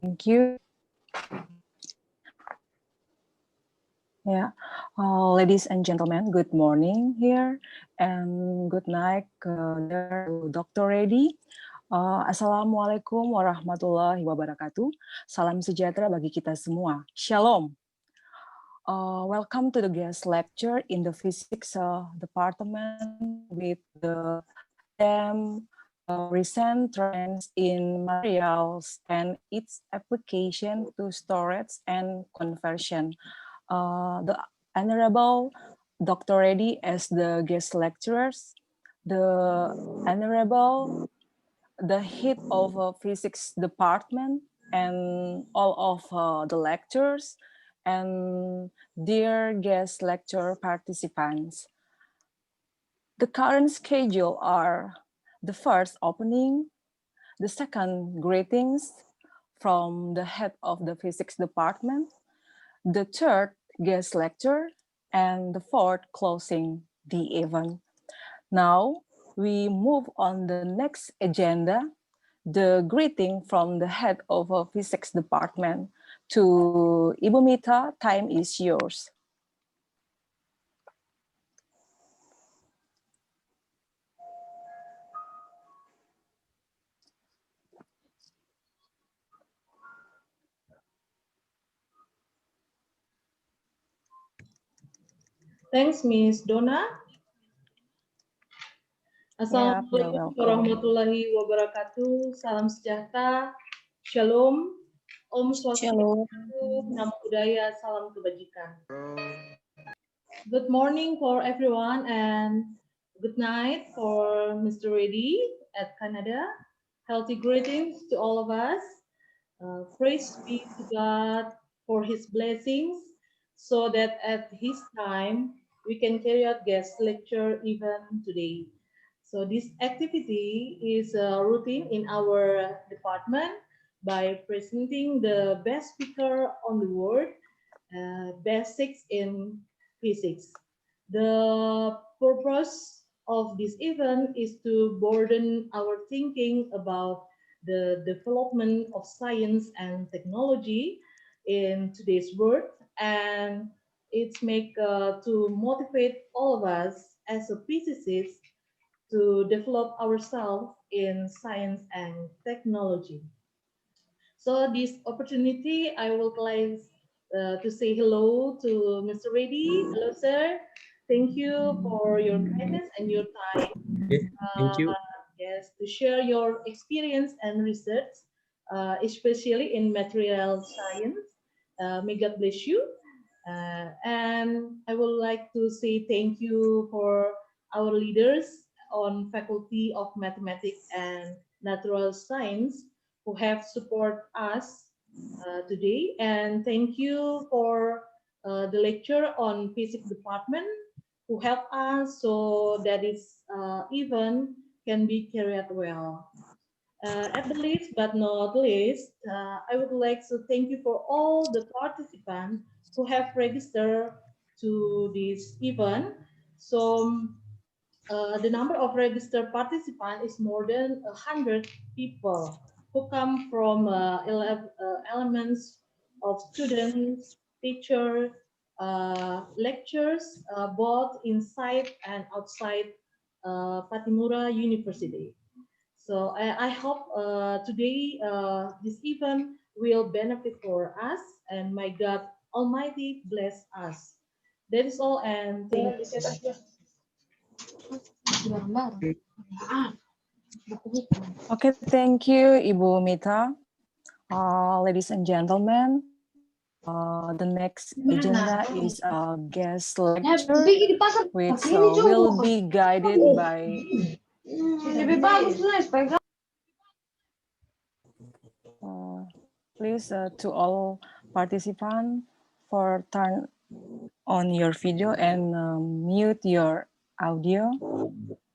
Thank you. Yeah, ladies and gentlemen, good morning here and good night there to Dr. Reddy. Assalamualaikum warahmatullahi wabarakatuh. Salam sejahtera bagi kita semua. Shalom. Welcome to the guest lecture in the physics department with the theme recent trends in materials and its application to storage and conversion. The Honorable Dr. Reddy as the guest lecturers, the Honorable, the head of physics department, and all of the lecturers, and dear guest lecture participants. The current schedule are the first opening, the second greetings from the head of the physics department, the third guest lecture, and the fourth closing the event. Now we move on the next agenda, the greeting from the head of a physics department. To Ibu Mita, time is yours. Thanks, Miss Donna. Assalamualaikum warahmatullahi wabarakatuh. Salam sejahtera. Shalom. Om Swastiastu. Namo Buddhaya. Salam kebajikan. Good morning for everyone and good night for Mr. Reddy at Canada. Healthy greetings to all of us. Praise be to God for His blessings, so that at His time we can carry out guest lecture even today. So this activity is a routine in our department by presenting the best speaker on the world, basics in physics. The purpose of this event is to broaden our thinking about the development of science and technology in today's world, and it's make to motivate all of us as a physicist to develop ourselves in science and technology. So this opportunity, I would like to say hello to Mr. Reddy. Hello, sir. Thank you for your kindness and your time. Okay, thank you. Yes, to share your experience and research, especially in material science. May God bless you. And I would like to say thank you for our leaders on Faculty of Mathematics and Natural Science who have support us today. And thank you for the lecture on physics department who help us so that this event can be carried well. At the least but not least, I would like to thank you for all the participants who have registered to this event. So the number of registered participants is more than 100 people who come from elements of students, teachers, lectures, both inside and outside Patimura University. So I hope today this event will benefit for us, and my God Almighty bless us. That is all, and thank you. Okay, thank you, Ibu Mita. Ladies and gentlemen, the next agenda is a guest lecture, which will be guided by please to all participants for turn on your video and mute your audio.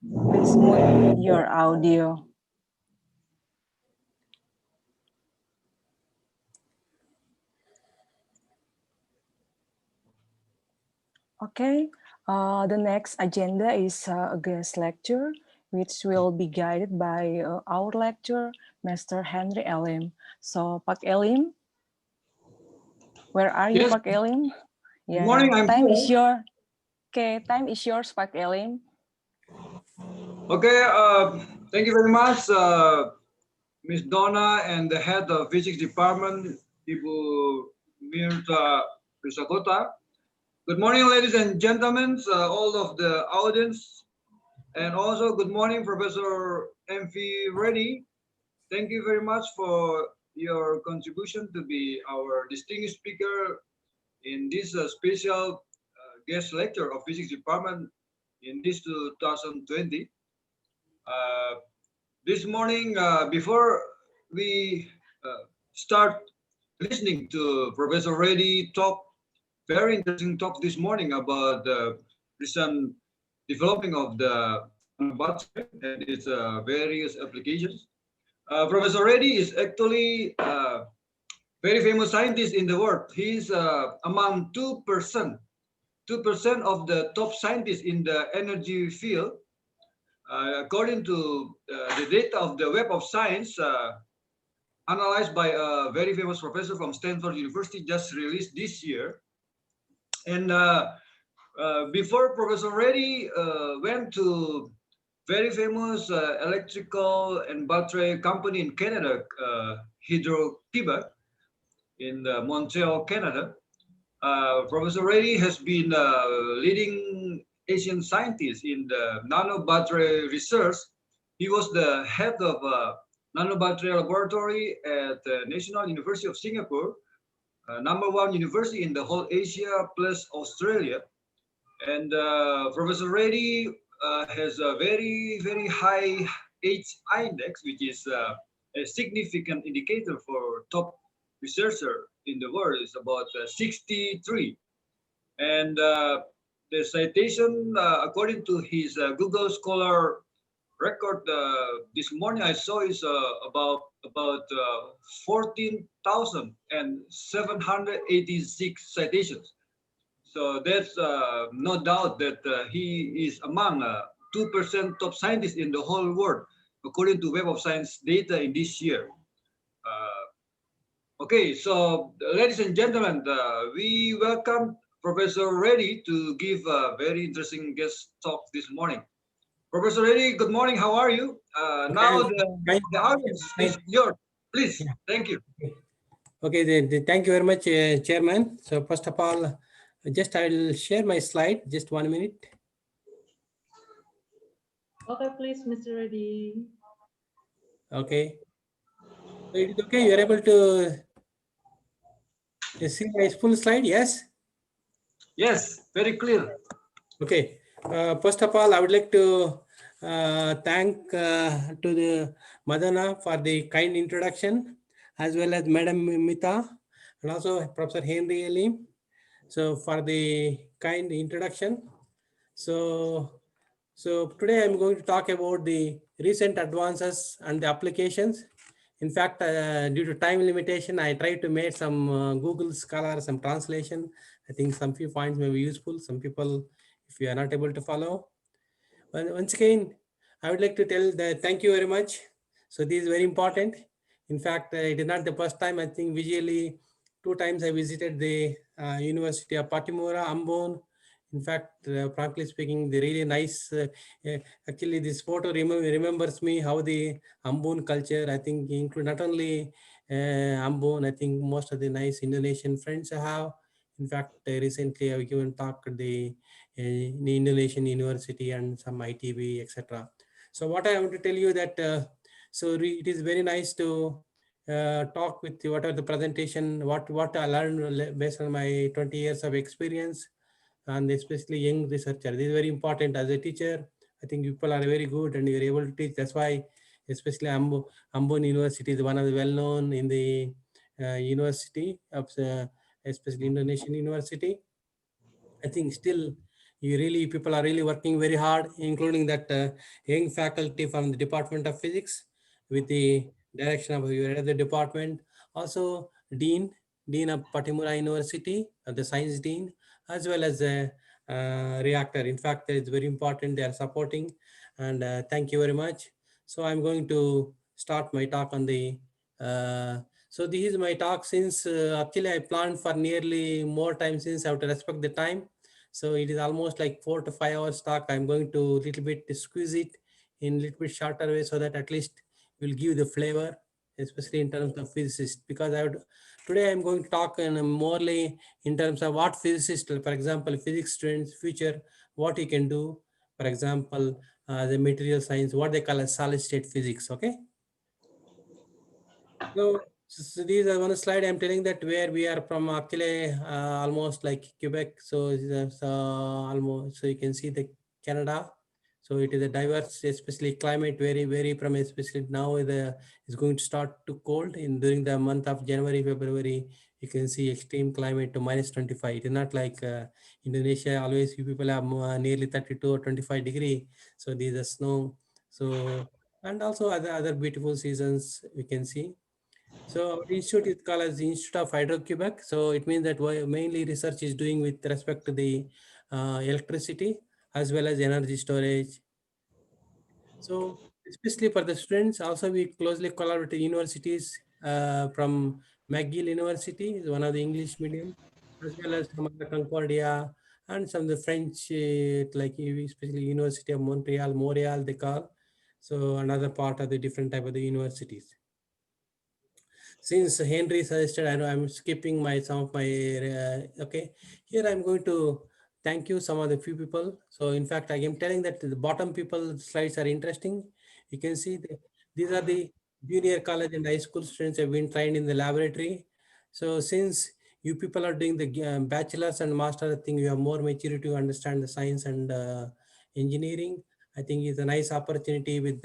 Please mute your audio. Okay, the next agenda is a guest lecture. which will be guided by our lecturer, Mr. Henry Elim. So, Pak Elim, where are you, Yes. Pak Elim? Good morning, I'm time here. is your. Okay, time is yours, Pak Elim. Okay, thank you very much, Ms. Donna and the head of physics department, Ibu Mirta Prisakota. Good morning, ladies and gentlemen, all of the audience, and also good morning, Professor M.V. Reddy. Thank you very much for your contribution to be our distinguished speaker in this special guest lecture of physics department in this 2020. This morning, before we start listening to Professor Reddy talk, very interesting talk this morning about the recent developing of the battery and its various applications. Professor Reddy is actually a very famous scientist in the world. He's among 2% of the top scientists in the energy field. According to the data of the Web of Science, analyzed by a very famous professor from Stanford University, just released this year. And before Professor Reddy went to very famous electrical and battery company in Canada, Hydro-Québec, in Montreal, Canada. Professor Reddy has been leading Asian scientist in the nano battery research. He was the head of nano battery laboratory at the National University of Singapore, #1 university in the whole Asia plus Australia. And Professor Reddy has a very, very high HI index, which is a significant indicator for top researcher in the world. Is about 63. And the citation, according to his Google Scholar record this morning, I saw is about 14,786 citations. So there's no doubt that he is among 2% top scientists in the whole world, according to Web of Science data in this year. Okay, so ladies and gentlemen, we welcome Professor Reddy to give a very interesting guest talk this morning. Professor Reddy, good morning. How are you? Now the audience is yours. Please, thank you. Okay, thank you very much, Chairman. So first of all, just I will share my slide. Just 1 minute. Okay, please, Mr. Reddy. Okay. So it is okay. You are able to see my full slide? Yes. Yes, very clear. Okay. First of all, I would like to thank to the Madana for the kind introduction, as well as Madam Mita and also Professor Henry Elim. So for the kind introduction. So today I'm going to talk about the recent advances and the applications. In fact, due to time limitation, I tried to make some Google Scholar, some translation. I think some few points may be useful. Some people, if you are not able to follow. Once again, I would like to tell that thank you very much. So this is very important. In fact, it is not the first time. I think visually 2 times I visited the University of Patimura, Ambon. In fact, frankly speaking, the really nice, actually this photo remembers me how the Ambon culture, I think include not only Ambon, I think most of the nice Indonesian friends I have. In fact, recently I've given talk at the Indonesian University and some ITB, etc. So what I want to tell you that, it is very nice to talk with you, what are the presentation, what I learned based on my 20 years of experience, and especially young researcher. This is very important as a teacher. I think people are very good and you're able to teach. That's why, especially Ambon University is one of the well-known in the university of especially Indonesian University. I think still people are really working very hard, including that young faculty from the Department of Physics with the direction of your other department. Also Dean of Patimura University, the Science Dean, as well as the reactor. In fact, it's very important they are supporting. And thank you very much. So I'm going to start my talk on the, so this is my talk since actually I planned for nearly more time since I have to respect the time. So it is almost like 4 to 5 hours talk. I'm going to little bit squeeze it in little bit shorter way so that at least will give the flavor, especially in terms of physicists, because today I'm going to talk in a morely in terms of what physicists, for example, physics students future, what you can do, for example, the material science, what they call as solid state physics. Okay. So these are one slide. I'm telling that where we are from actually almost like Quebec. So it's almost, so you can see the Canada. So it is a diverse, especially climate very from especially now it's going to start to cold in during the month of January, February. You can see extreme climate to -25. It is not like Indonesia. Always you people have nearly 32 or 25 degree. So these are snow. So and also other beautiful seasons we can see. So our institute is called as the Institute of Hydro-Quebec. So it means that mainly research is doing with respect to the electricity as well as energy storage. So especially for the students, also we closely collaborate with universities from McGill University, is one of the English medium, as well as from the Concordia and some of the French, like especially University of Montreal, they call. So another part of the different type of the universities. Since Henry suggested, I know I'm skipping some of my, okay. Here I'm going to thank you some of the few people. So in fact, I am telling that the bottom people slides are interesting. You can see these are the junior college and high school students have been trained in the laboratory. So since you people are doing the bachelor's and master, I think you have more maturity to understand the science and engineering. I think it's a nice opportunity with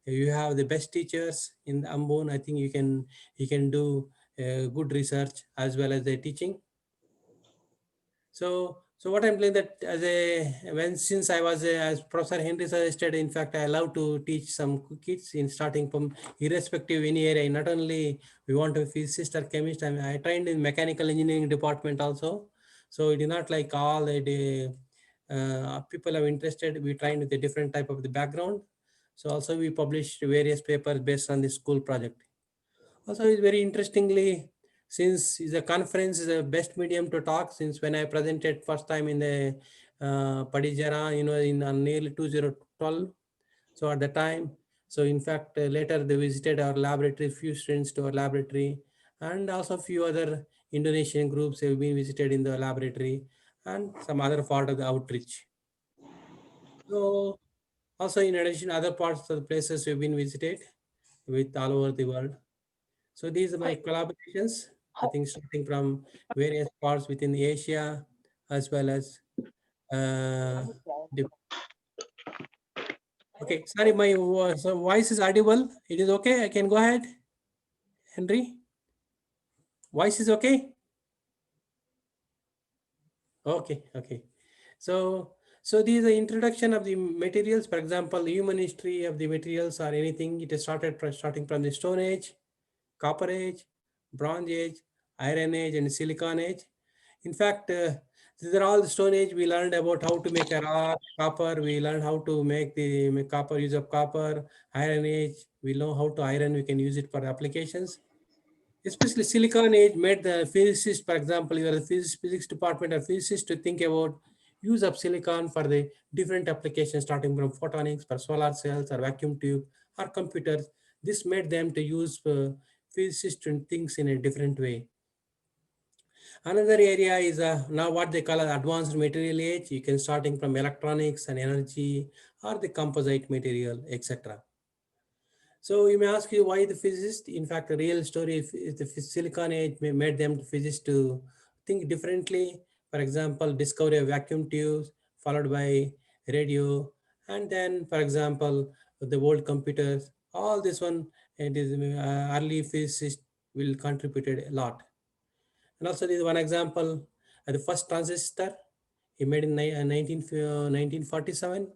you have the best teachers in Ambon. I think you can do good research as well as the teaching. So what I'm playing that as since I was as Professor Henry suggested, in fact, I love to teach some kids in starting from irrespective any area. Not only we want to physicist or chemist, I trained in mechanical engineering department also. So it is not like all the people are interested. We trained with a different type of the background. So also we published various papers based on the school project. Also, it's very interestingly, since the conference is the best medium to talk, since when I presented first time in the Padijara, in nearly 2012. So at the time, so in fact, later they visited our laboratory, few students to our laboratory, and also few other Indonesian groups have been visited in the laboratory and some other part of the outreach. So also in addition, other parts of the places have been visited with all over the world. So these are my collaborations, I think starting from various parts within Asia as well as the, okay, sorry, my voice is audible. It is okay. I can go ahead, Henry. Voice is okay. Okay. So these are introduction of the materials. For example, human history of the materials or anything. It is starting from the Stone Age, Copper Age, Bronze Age, Iron Age, and Silicon Age. In fact, these are all the Stone Age. We learned about how to make a rock, copper. We learned how to make the copper, use of copper. Iron Age, we know how to iron. We can use it for applications. Especially Silicon Age made the physicists, for example, you are the physics department or physicist to think about use of silicon for the different applications, starting from photonics for solar cells or vacuum tube or computers. This made them to use physicists to think in a different way. Another area is now what they call advanced material age. You can starting from electronics and energy or the composite material, etc. So you may ask you why the physicist. In fact, the real story is the Silicon Age made them physicists to think differently. For example, discovery of vacuum tubes followed by radio, and then, for example, the world computers. All this one, it is early physicists will contributed a lot. And also, this is one example. The first transistor he made in 1947,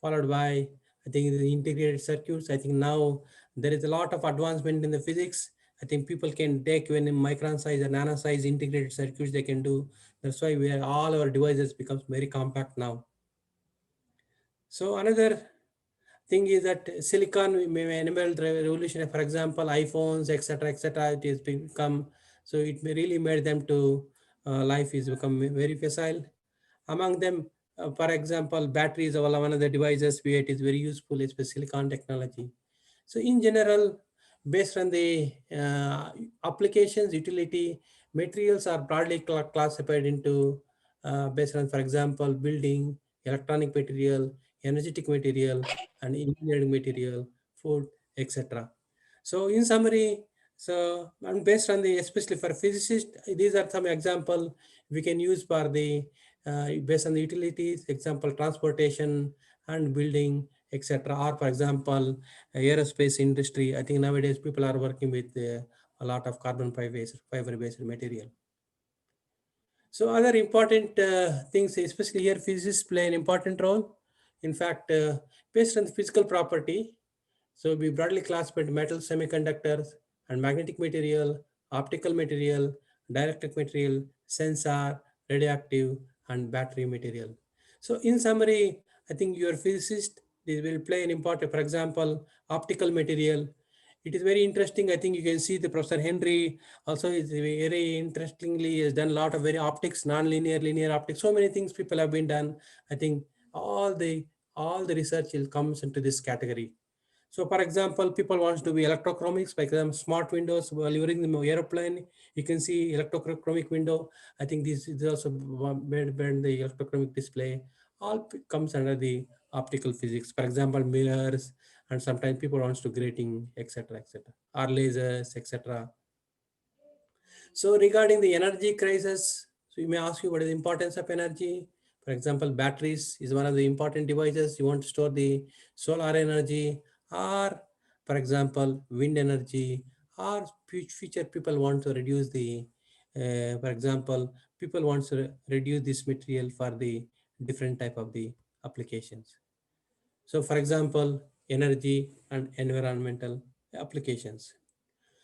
followed by I think the integrated circuits. I think now there is a lot of advancement in the physics. I think people can take when in micron size and nano size integrated circuits they can do. That's why all our devices becomes very compact now. So another thing is that silicon may enable the revolution. For example, iPhones, etc. It has become, so it really made them to life is become very facile. Among them, for example, batteries are one of the devices where it is very useful, especially silicon technology. So in general, based on the applications, utility, materials are broadly classified into based on, for example, building, electronic material, energetic material, and engineering material, food, etc. So in summary, so and based on the, especially for physicists, these are some example we can use for the based on the utilities, example, transportation and building, etc. Or for example, aerospace industry. I think nowadays people are working with a lot of carbon fiber-based material. So other important things, especially here, physicists play an important role. In fact, based on the physical property, so we broadly classified metal, semiconductors, and magnetic material, optical material, dielectric material, sensor, radioactive, and battery material. So in summary, I think your physicist, they will play an important, for example, optical material. It is very interesting. I think you can see the Professor Henry also is very interestingly has done a lot of very optics, non-linear, linear optics. So many things people have been done. I think all the research will comes into this category. So for example, people want to be electrochromics, like smart windows while you're in the airplane, you can see electrochromic window. I think this is also made the electrochromic display. All comes under the optical physics. For example, mirrors, and sometimes people wants to grating, etc., or lasers, etc. So regarding the energy crisis, so you may ask you what is the importance of energy. For example, batteries is one of the important devices. You want to store the solar energy, or for example, wind energy, or future people want to reduce the, for example, people want to reduce this material for the different type of the applications. So for example, energy and environmental applications.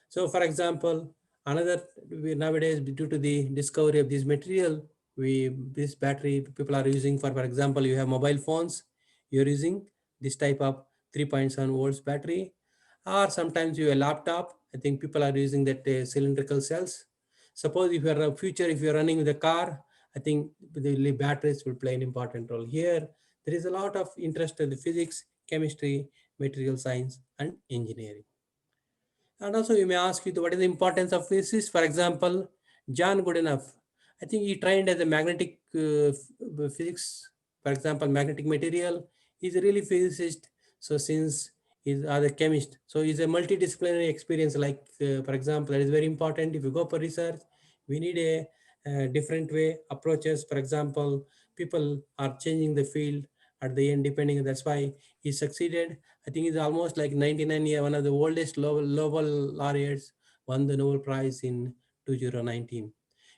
So for example, nowadays due to the discovery of this material, this battery people are using for example, you have mobile phones, you're using this type of 3.7 volts battery, or sometimes you have a laptop. I think people are using that cylindrical cells. Suppose if you're a future, if you're running with a car, I think the batteries will play an important role here. There is a lot of interest in the physics, chemistry, material science, and engineering. And also you may ask you what is the importance of physics. For example, John Goodenough, I think he trained as a magnetic physics, for example, magnetic material. He's a really physicist. So since he's a chemist, so he's a multidisciplinary experience. Like for example, that is very important. If you go for research, we need a different way approaches. For example, people are changing the field at the end depending. That's why he succeeded. I think he's almost like 99 years, one of the oldest Nobel laureates, won the Nobel Prize in 2019.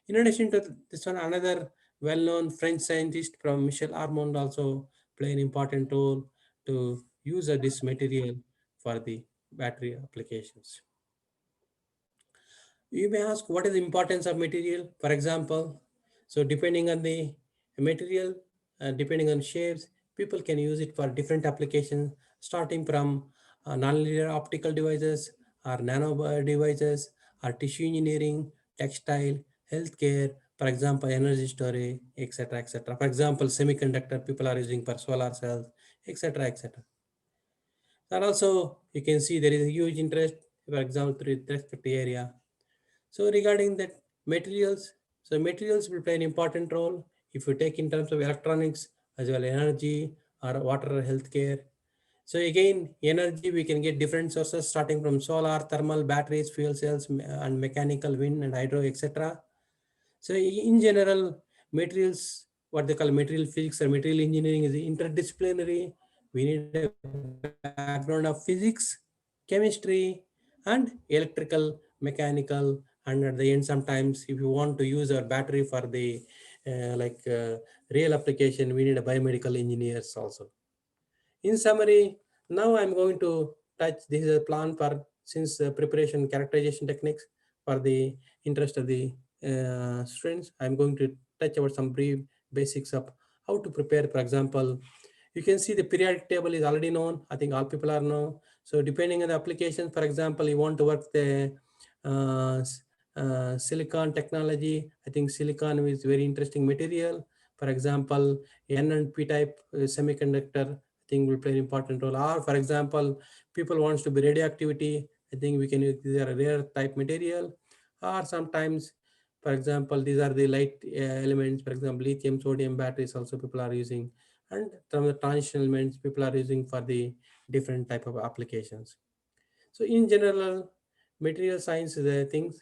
In addition to this one, another well-known French scientist from Michel Armand also play an important role to use this material for the battery applications. You may ask what is the importance of material, for example. So depending on the material, depending on shapes, people can use it for different applications, starting from nonlinear optical devices or nano devices or tissue engineering, textile, healthcare, for example, energy storage, etc. For example, semiconductor, people are using for solar cells, etc. And also you can see there is a huge interest, for example, with respect to area. So regarding that materials, so materials will play an important role if you take in terms of electronics as well energy or water or healthcare. So again, energy, we can get different sources starting from solar, thermal, batteries, fuel cells, and mechanical, wind and hydro, etc. So in general, materials, what they call material physics or material engineering is interdisciplinary. We need a background of physics, chemistry, and electrical, mechanical, and at the end, sometimes if you want to use our battery for the real application, we need a biomedical engineers also. In summary, now I'm going to touch, this is a plan for since preparation characterization techniques for the interest of the students. I'm going to touch about some brief basics of how to prepare, for example, You can see the periodic table is already known. I think all people are know. So depending on the application, for example, you want to work the silicon technology. I think silicon is very interesting material. For example, N and P type semiconductor, I think will play an important role. Or for example, people wants to be radioactivity. I think we can use these are a rare type material. Or sometimes, for example, these are the light elements. For example, lithium, sodium batteries also people are using. And some of the transition elements people are using for the different type of applications. So in general, material science is the things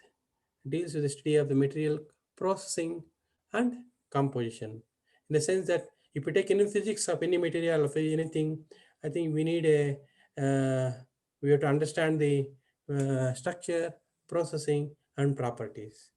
deals with the study of the material processing and composition. In the sense that if you take any physics of any material of anything, I think we need a we have to understand the structure, processing, and properties.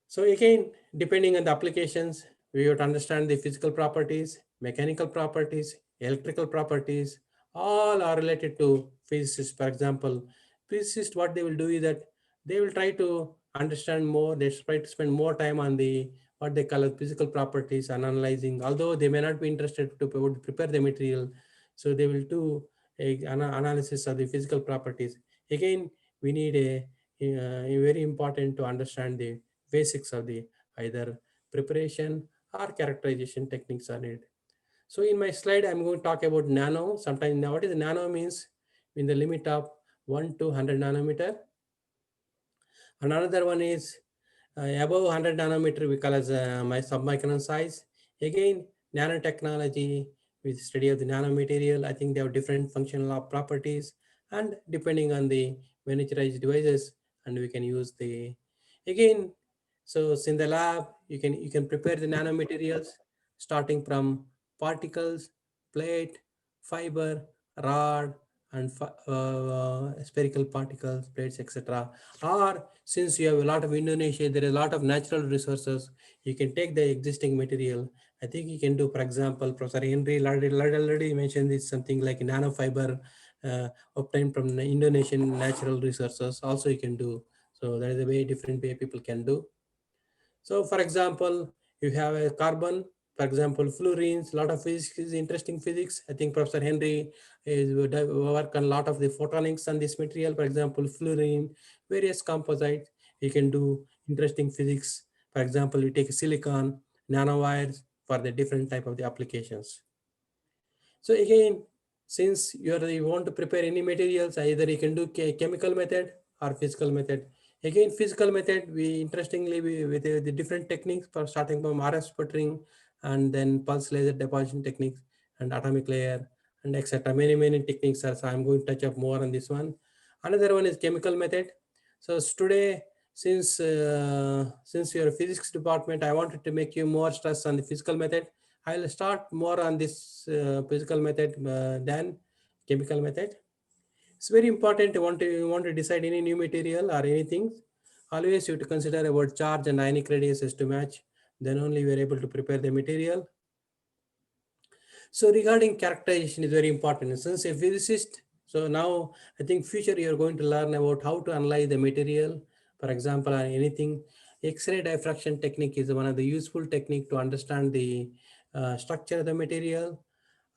So again, depending on the applications, we have to understand the physical properties, mechanical properties, electrical properties, all are related to physicists. For example, physicists, what they will do is that they will try to understand more, they try to spend more time on the what they call physical properties and analyzing, although they may not be interested to prepare the material. So they will do an analysis of the physical properties. Again, we need a very important to understand the basics of the either preparation or characterization techniques are needed. So in my slide, I'm going to talk about nano. Sometimes now what is nano means in the limit of 1 to 100 nanometer. Another one is above 100 nanometer, we call as my submicron size. Again, nanotechnology with study of the nanomaterial. I think they have different functional properties and depending on the miniaturized devices, and we can use the, again, so in the lab, you can prepare the nanomaterials starting from particles, plate, fiber, rod, and spherical particles, plates, etc. Or since you have a lot of Indonesia, there is a lot of natural resources. You can take the existing material. I think you can do, for example, Professor Henry already mentioned this, something like nanofiber obtained from the Indonesian natural resources. Also, you can do. So that is a very different way people can do. So for example, you have a carbon, for example, fluorines, a lot of physics is interesting physics. I think Professor Henry is work on a lot of the photonics on this material. For example, fluorine, various composites, you can do interesting physics. For example, you take silicon, nanowires for the different type of the applications. So again, since you want to prepare any materials, either you can do chemical method or physical method. Again, physical method, we interestingly with the different techniques for starting from RF sputtering and then pulse laser deposition techniques and atomic layer and etc. Many techniques are. So I'm going to touch up more on this one. Another one is chemical method. So today, since you're a physics department, I wanted to make you more stress on the physical method. I'll start more on this physical method than chemical method. It's very important you want to decide any new material or anything. Always you have to consider about charge and ionic radiuses to match. Then only we are able to prepare the material. So regarding characterization is very important. Since a physicist, so now I think future you are going to learn about how to analyze the material. For example, anything, X-ray diffraction technique is one of the useful technique to understand the structure of the material.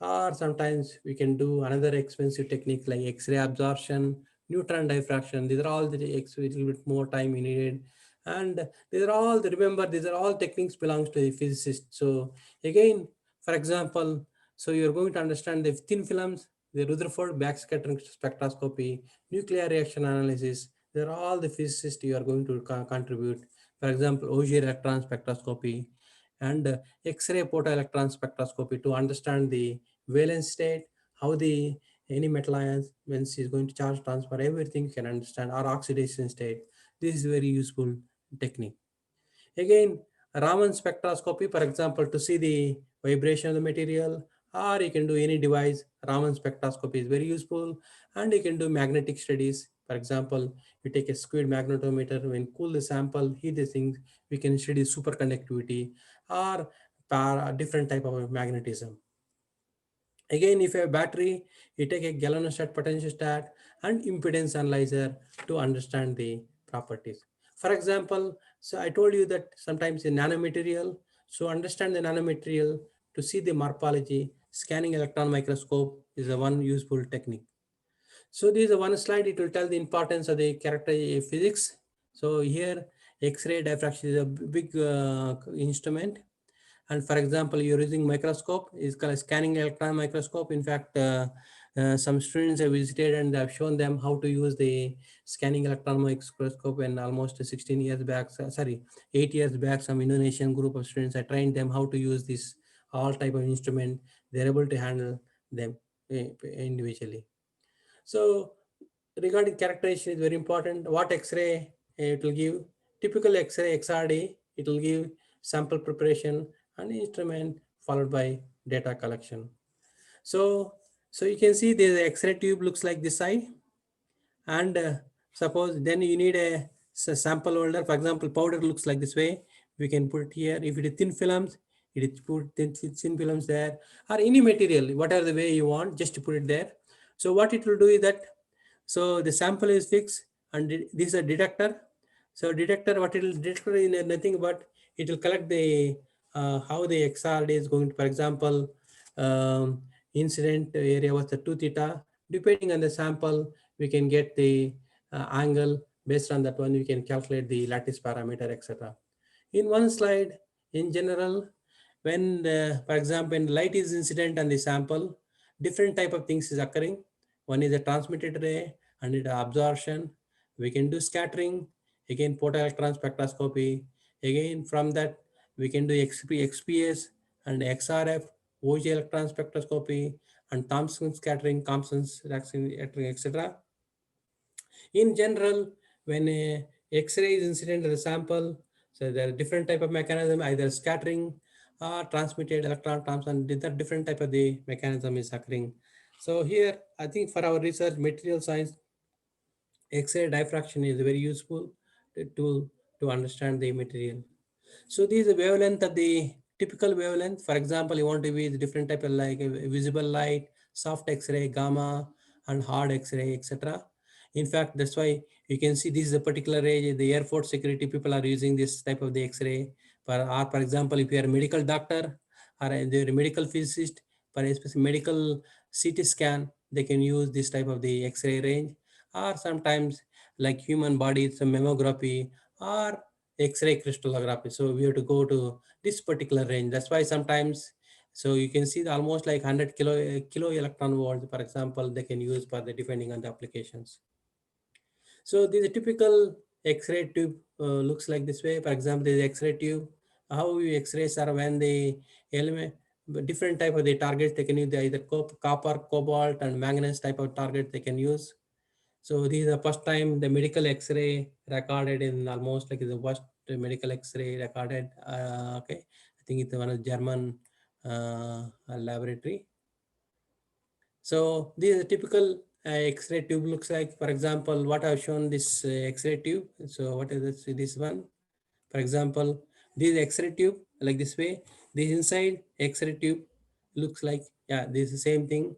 Or sometimes we can do another expensive technique like X-ray absorption, neutron diffraction. These are all the little bit more time you needed. And these are all, remember, these are all techniques belongs to the physicist. So again, for example, so you're going to understand the thin films, the Rutherford backscattering spectroscopy, nuclear reaction analysis. They're all the physicists you are going to contribute. For example, Auger electron spectroscopy and X-ray photoelectron spectroscopy to understand the valence state, how the any metal ions when is going to charge transfer, everything you can understand, or oxidation state. This is very useful technique. Again, Raman spectroscopy, for example, to see the vibration of the material, or you can do any device. Raman spectroscopy is very useful, and you can do magnetic studies. For example, you take a squid magnetometer, when cool the sample, heat the things, we can study superconductivity or different type of magnetism. Again, if you have battery, you take a galvanostat potentiostat and impedance analyzer to understand the properties. For example, so I told you that sometimes in nanomaterial, so understand the nanomaterial to see the morphology, scanning electron microscope is the one useful technique. So this is one slide, it will tell the importance of the character physics. So here X-ray diffraction is a big instrument. And for example, you're using microscope, is called a scanning electron microscope. In fact, some students have visited and I've shown them how to use the scanning electron microscope, and almost 16 years back, 8 years back, some Indonesian group of students, I trained them how to use this all type of instrument. They're able to handle them individually. So regarding characterization is very important. What X-ray it will give? Typical X-ray XRD, it will give sample preparation and instrument followed by data collection. So you can see the X-ray tube looks like this side, and suppose then you need a sample holder. For example, powder looks like this way. We can put it here. If it is thin films, it is put thin films there, or any material, whatever the way you want, just to put it there. So what it will do is that, so the sample is fixed, and this is a detector. So detector, what it will detector is nothing but it will collect the how the XRD is going to, for example, incident area was the 2 theta. Depending on the sample, we can get the angle. Based on that one, we can calculate the lattice parameter, etc. In one slide, in general, when for example, when light is incident on the sample, different type of things is occurring. One is a transmitted ray and it absorption. We can do scattering, again photoelectron spectroscopy. Again, from that, we can do XPS and XRF, OG electron spectroscopy, and Thomson scattering, Thomson's etc. In general, when a X-ray is incident in the sample, so there are different type of mechanism, either scattering or transmitted electron Thomson, different type of the mechanism is occurring. So here, I think for our research, material science, X-ray diffraction is very useful tool to understand the material. So this is the wavelength of the typical wavelength. For example, you want to use different type of like visible light, soft X-ray, gamma, and hard X-ray, etc. In fact, that's why you can see this is a particular range. The Air Force security people are using this type of the X-ray. For example, if you are a medical doctor or a medical physicist, for a specific medical CT scan, they can use this type of the X-ray range. Or sometimes like human body, it's a mammography or X-ray crystallography. So we have to go to this particular range. That's why sometimes, so you can see almost like 100 kilo electron volts, for example, they can use for the depending on the applications. So this typical X-ray tube looks like this way. For example, this X-ray tube, how you X-rays are when the element, different type of the targets they can use, either copper, cobalt, and manganese type of target they can use. So this is the first time the medical X-ray recorded in almost like the first medical X-ray recorded. Okay, I think it's one of German laboratory. So this is a typical X-ray tube looks like. For example, what I've shown this X-ray tube. So what is this one? For example, this X-ray tube like this way. This inside X-ray tube looks like, yeah, this is the same thing.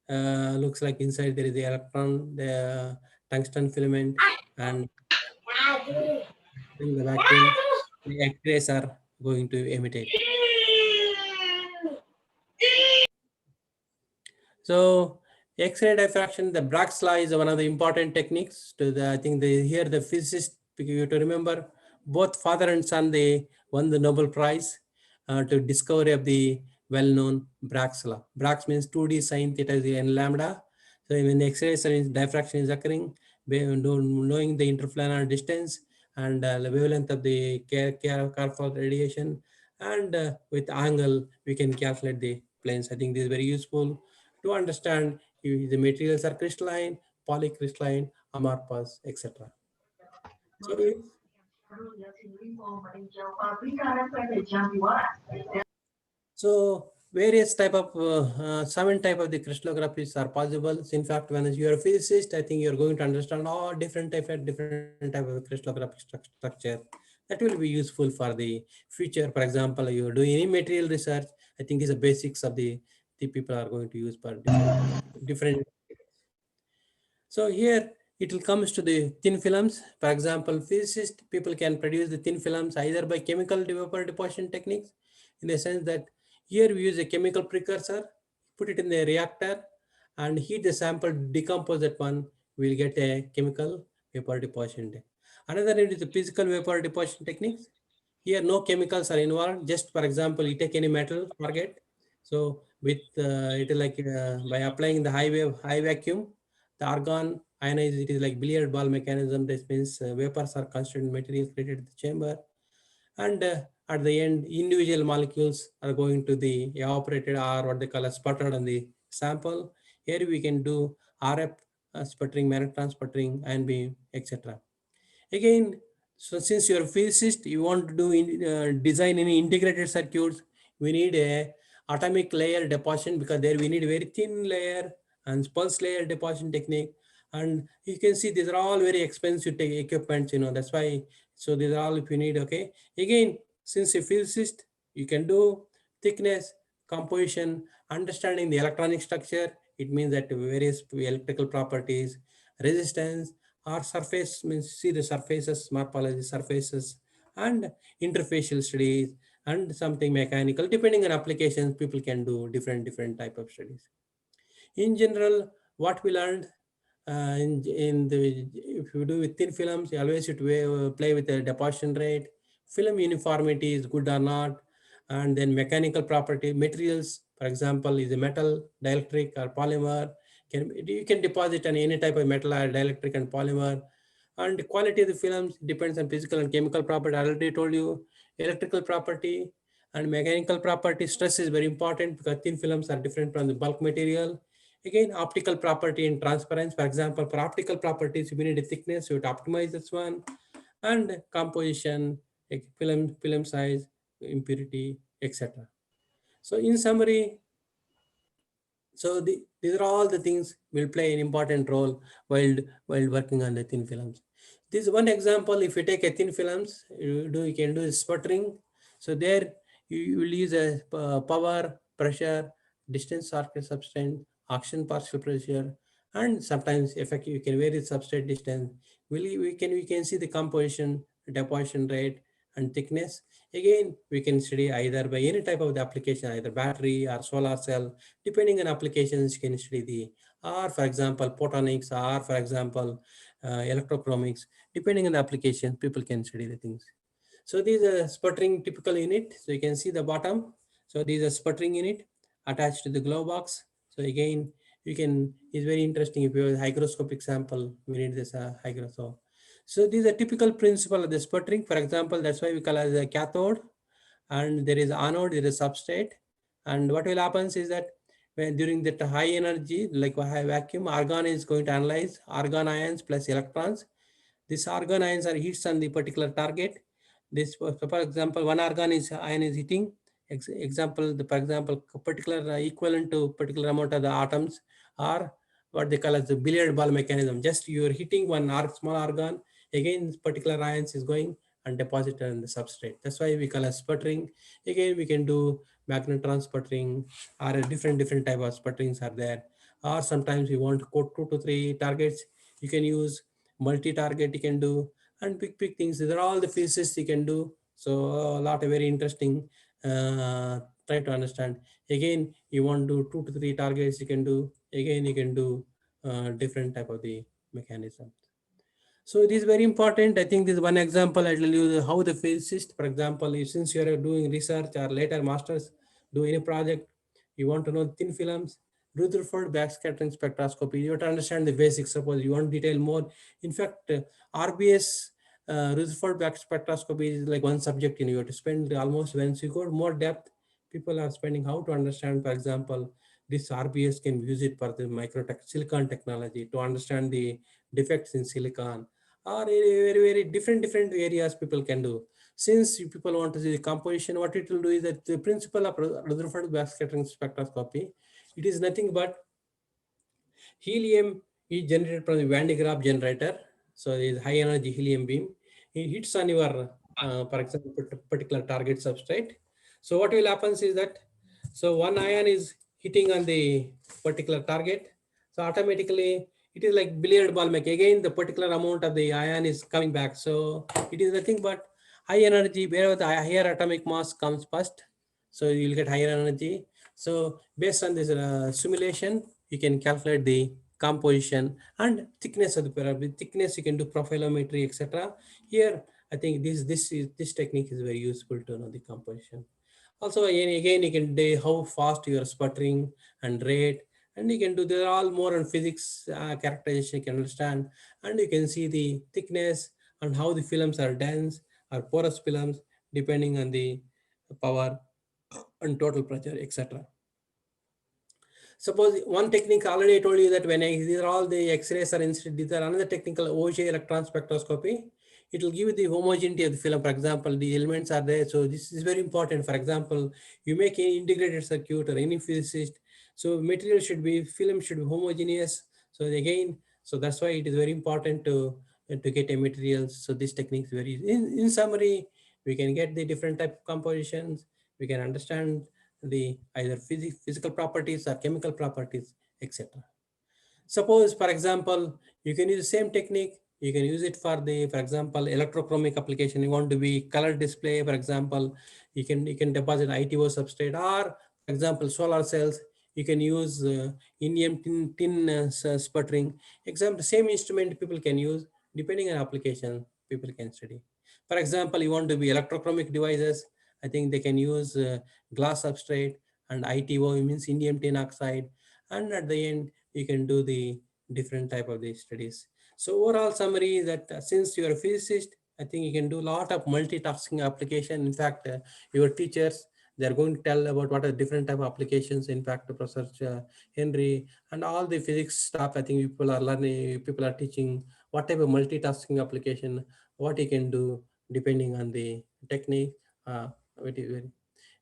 Looks like inside there is the electron, the tungsten filament, and in the vacuum, the X-rays are going to imitate. So X-ray diffraction, the Bragg's law is one of the important techniques. I think here the physicist, you have to remember, both father and son, they won the Nobel Prize to discovery of the well-known Bragg's law. Bragg's means 2D sine theta is n lambda. So when the X-ray diffraction is occurring, knowing the interplanar distance and the wavelength of the Karpov radiation, and with angle, we can calculate the planes. I think this is very useful to understand if the materials are crystalline, polycrystalline, amorphous, etc. So various type of 7 type of the crystallographies are possible. In fact, when you are a physicist, I think you're going to understand all different type of crystallographic structure. That will be useful for the future. For example, you're doing any material research, I think these are basics of the people are going to use for different. So here it will comes to the thin films. For example, physicist people can produce the thin films either by chemical vapor deposition techniques, in the sense that Here we use a chemical precursor, put it in the reactor and heat the sample, decompose that one, we'll get a chemical vapor deposition. Another is the physical vapor deposition techniques. Here no chemicals are involved, just for example, you take any metal target. So with it is like by applying the high vacuum, the argon ionized, it is like billiard ball mechanism. This means vapors are constituent material created in the chamber. And at the end, individual molecules are going to the evaporated or what they call as sputtered on the sample. Here we can do RF sputtering, magnetron sputtering, ion beam, etc. Again, so since you're a physicist, you want to do design any integrated circuits, we need a atomic layer deposition, because there we need a very thin layer and pulse layer deposition technique. And you can see these are all very expensive equipment, that's why. So these are all if you need, okay. Again, since a physicist, you can do thickness, composition, understanding the electronic structure. It means that various electrical properties, resistance, or surface, means see the surfaces, morphology surfaces, and interfacial studies, and something mechanical. Depending on applications, people can do different type of studies. In general, what we learned if you do with thin films, you always should play with the deposition rate, film uniformity is good or not, and then mechanical property, materials, for example, is a metal, dielectric, or polymer. You can deposit on any type of metal or dielectric and polymer. And the quality of the films depends on physical and chemical property. I already told you, electrical property and mechanical property. Stress is very important because thin films are different from the bulk material. Again, optical property and transparency. For example, for optical properties, you need a thickness, you have to optimize this one. And composition, like film size, impurity, etc. So in summary, so these are all the things will play an important role while working on the thin films. This one example, if you take a thin films, you can do sputtering. So there you will use a power, pressure, distance surface substance, oxygen partial pressure, and sometimes effect you can vary substrate distance. We can see the composition, deposition rate, and thickness. Again, we can study either by any type of the application, either battery or solar cell. Depending on applications, you can study the, or for example, photonics, or for example, electrochromics. Depending on the application, people can study the things. So these are sputtering typical unit. So you can see the bottom. So these are sputtering unit attached to the glow box. So again, you can, it's very interesting if you have a hygroscopic sample, we need this hygroscope. So these are typical principle of the sputtering. For example, that's why we call it as a cathode, and there is anode, there is substrate. And what will happen is that when during that high energy, like high vacuum, argon is going to analyze argon ions plus electrons. These argon ions are hits on the particular target. This, for example, one argon ion is hitting. Example, for example, particular equivalent to particular amount of the atoms, or what they call as the billiard ball mechanism. Just you are hitting one small argon, again particular ions is going and deposited on the substrate. That's why we call as sputtering. Again, we can do magnetron sputtering, or different type of sputterings are there. Or sometimes we want to code 2 to 3 targets. You can use multi-target, you can do, and big things. These are all the physicists you can do. So a lot of very interesting, try to understand. Again, you want to do 2 to 3 targets, you can do. Again, you can do different type of the mechanism. So it is very important. I think this is one example. I tell you how the physicist, for example, since you are doing research or later masters, do any project, you want to know thin films, Rutherford backscattering spectroscopy. You have to understand the basics. Suppose you want detail more. In fact, RBS, Rutherford back spectroscopy is like one subject. You have to spend almost, once you go more depth, people are spending how to understand, for example, this RBS can use it for the silicon technology to understand the defects in silicon, or very different areas people can do. Since people want to see the composition, what it will do is that the principle of Rutherford backscattering spectroscopy, it is nothing but helium is generated from the Van de Graaff generator. So it is high energy helium beam. It hits on your, for example, particular target substrate. So what will happen is that, so one ion is hitting on the particular target. So automatically it is like billiard ball make. Again, the particular amount of the ion is coming back. So it is nothing but high energy, wherever the higher atomic mass comes first. So you'll get higher energy. So based on this simulation, you can calculate the composition and thickness of the pyramid. Thickness you can do profilometry, etc. Here, I think this technique is very useful to know the composition. Also, again, you can do how fast you are sputtering and rate, and you can do, they're all more on physics characterization you can understand, and you can see the thickness and how the films are dense or porous films depending on the power and total pressure, etc. Suppose one technique, already I told you that when these are all the X-rays are instead, these are another technical Auger electron spectroscopy. It will give you the homogeneity of the film. For example, the elements are there. So this is very important. For example, you make any integrated circuit or any physicist. So material should be, film should be homogeneous. So again, so that's why it is very important to get a material. So this technique is very, in summary, we can get the different type of compositions. We can understand the either physical properties or chemical properties, etc. Suppose, for example, you can use the same technique. You can use it for the, for example, electrochromic application. You want to be color display, for example, you can deposit ITO substrate, or for example, solar cells. You can use indium tin sputtering. Example, same instrument people can use depending on application. People can study. For example, you want to be electrochromic devices. I think they can use glass substrate and ITO, means indium tin oxide, and at the end you can do the different type of these studies. So overall summary is that since you are a physicist, I think you can do a lot of multitasking application. In fact, your teachers, they're going to tell about what are different type of applications. In fact, Professor Henry and all the physics staff, I think people are learning, people are teaching what type of multitasking application, what you can do depending on the technique.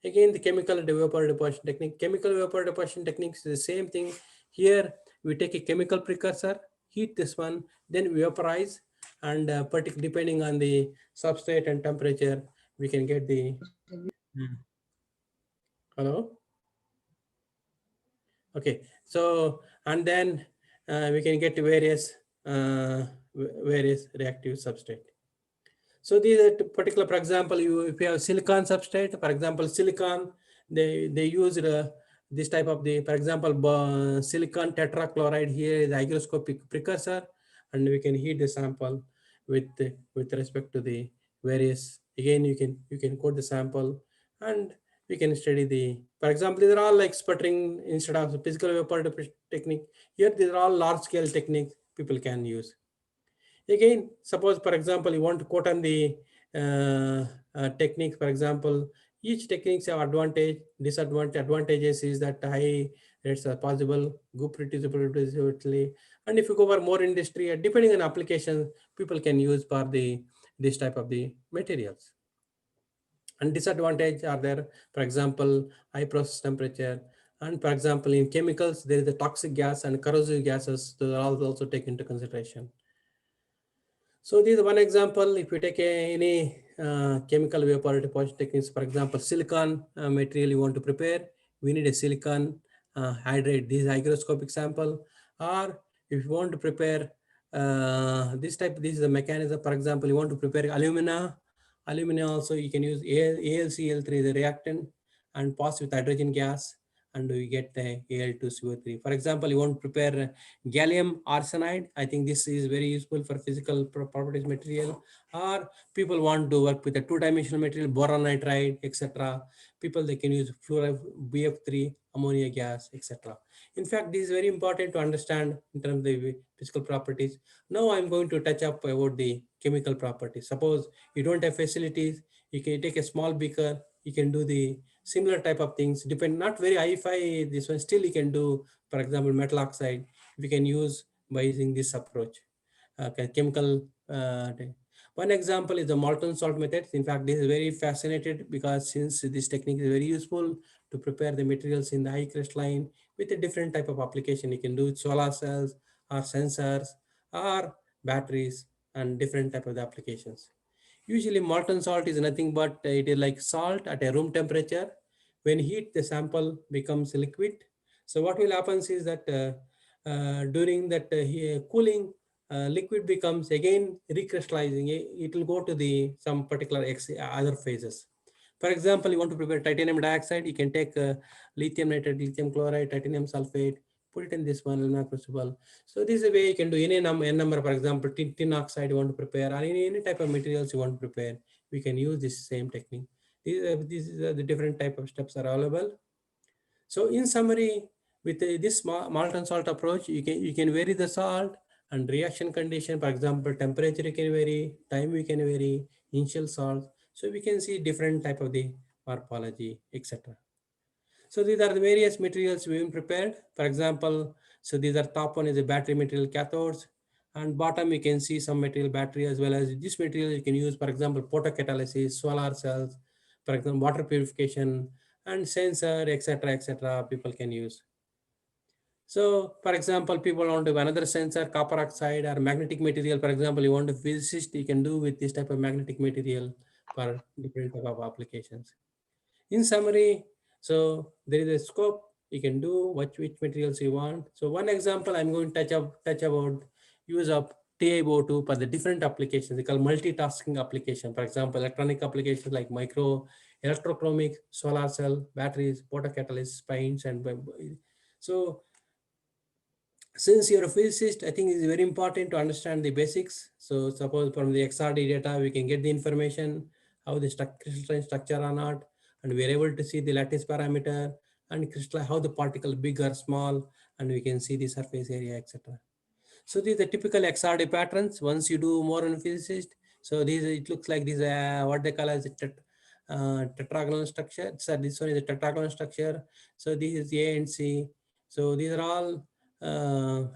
Again, the chemical vapor deposition technique. Chemical vapor deposition technique is the same thing. Here, we take a chemical precursor, heat this one, then vaporize, and depending on the substrate and temperature, we can get the. Hello? Okay, so, and then we can get various reactive substrate. So these are particular, for example, if you have silicon substrate, for example, silicon, they use this type of the, for example, silicon tetrachloride here is hygroscopic precursor, and we can heat the sample with respect to the various. Again, you can code the sample, and we can study the. For example, these are all like sputtering instead of the physical vapor deposition technique. Here, these are all large scale techniques people can use. Again, suppose, for example, you want to quote on the technique, for example, each techniques have advantage, disadvantage. Advantages is that high rates are possible, good reproducibility. And if you go for more industry, depending on application, people can use for this type of the materials. And disadvantage are there, for example, high process temperature. And for example, in chemicals, there is the toxic gas and corrosive gases that are also taken into consideration. So this is one example. If you take any chemical vapor deposition techniques, for example, silicon material you want to prepare, we need a silicon hydrate, this hygroscopic sample. Or if you want to prepare this is the mechanism. For example, you want to prepare alumina. Alumina also you can use AlCl3, the reactant, and pass with hydrogen gas, and we get the Al2CO3. For example, you want to prepare gallium arsenide. I think this is very useful for physical properties material. Or people want to work with a two-dimensional material, boron nitride, etc. People, they can use fluoride, BF3, ammonia gas, etc. In fact, this is very important to understand in terms of the physical properties. Now I'm going to touch up about the chemical properties. Suppose you don't have facilities, you can take a small beaker, you can do the similar type of things, not very hi-fi, this one, still you can do, for example, metal oxide, we can use by using this approach. Chemical. One example is the molten salt method. In fact, this is very fascinated because since this technique is very useful to prepare the materials in the high crystalline with a different type of application. You can do it solar cells or sensors or batteries and different type of the applications. Usually molten salt is nothing but it is like salt at a room temperature. When heat, the sample becomes liquid. So what will happen is that during that cooling, liquid becomes again recrystallizing. It will go to the some particular other phases. For example, you want to prepare titanium dioxide, you can take lithium nitrate, lithium chloride, titanium sulfate, put it in this one, lunar crucible. So this is a way you can do any number, for example, tin oxide you want to prepare, or any type of materials you want to prepare. We can use this same technique. These are the different type of steps are available. So in summary, with this molten salt approach, you can vary the salt and reaction condition. For example, temperature can vary, time we can vary, initial salt. So we can see different type of the morphology, etc. So these are the various materials we prepared. For example, so these are top one is the battery material cathodes, and bottom you can see some material battery as well as this material you can use, for example, photocatalysis, solar cells, for example, water purification and sensor, etc. People can use. So for example, people want to have another sensor, copper oxide or magnetic material. For example, you want a physicist, you can do with this type of magnetic material for different type of applications. In summary, so there is a scope, you can do which materials you want. So one example I'm going to touch about use of TiO2 for the different applications. They call multitasking application. For example, electronic applications like micro, electrochromic, solar cell, batteries, photocatalysts, paints, and so since you're a physicist, I think it's very important to understand the basics. So suppose from the XRD data, we can get the information, how the crystalline structure or not, and we're able to see the lattice parameter and crystal, how the particle big or small, and we can see the surface area, etc. So these are typical XRD patterns. Once you do more on physicist, so these it looks like these what they call as a tetragonal structure. So this one is a tetragonal structure. So this is A and C. So these are all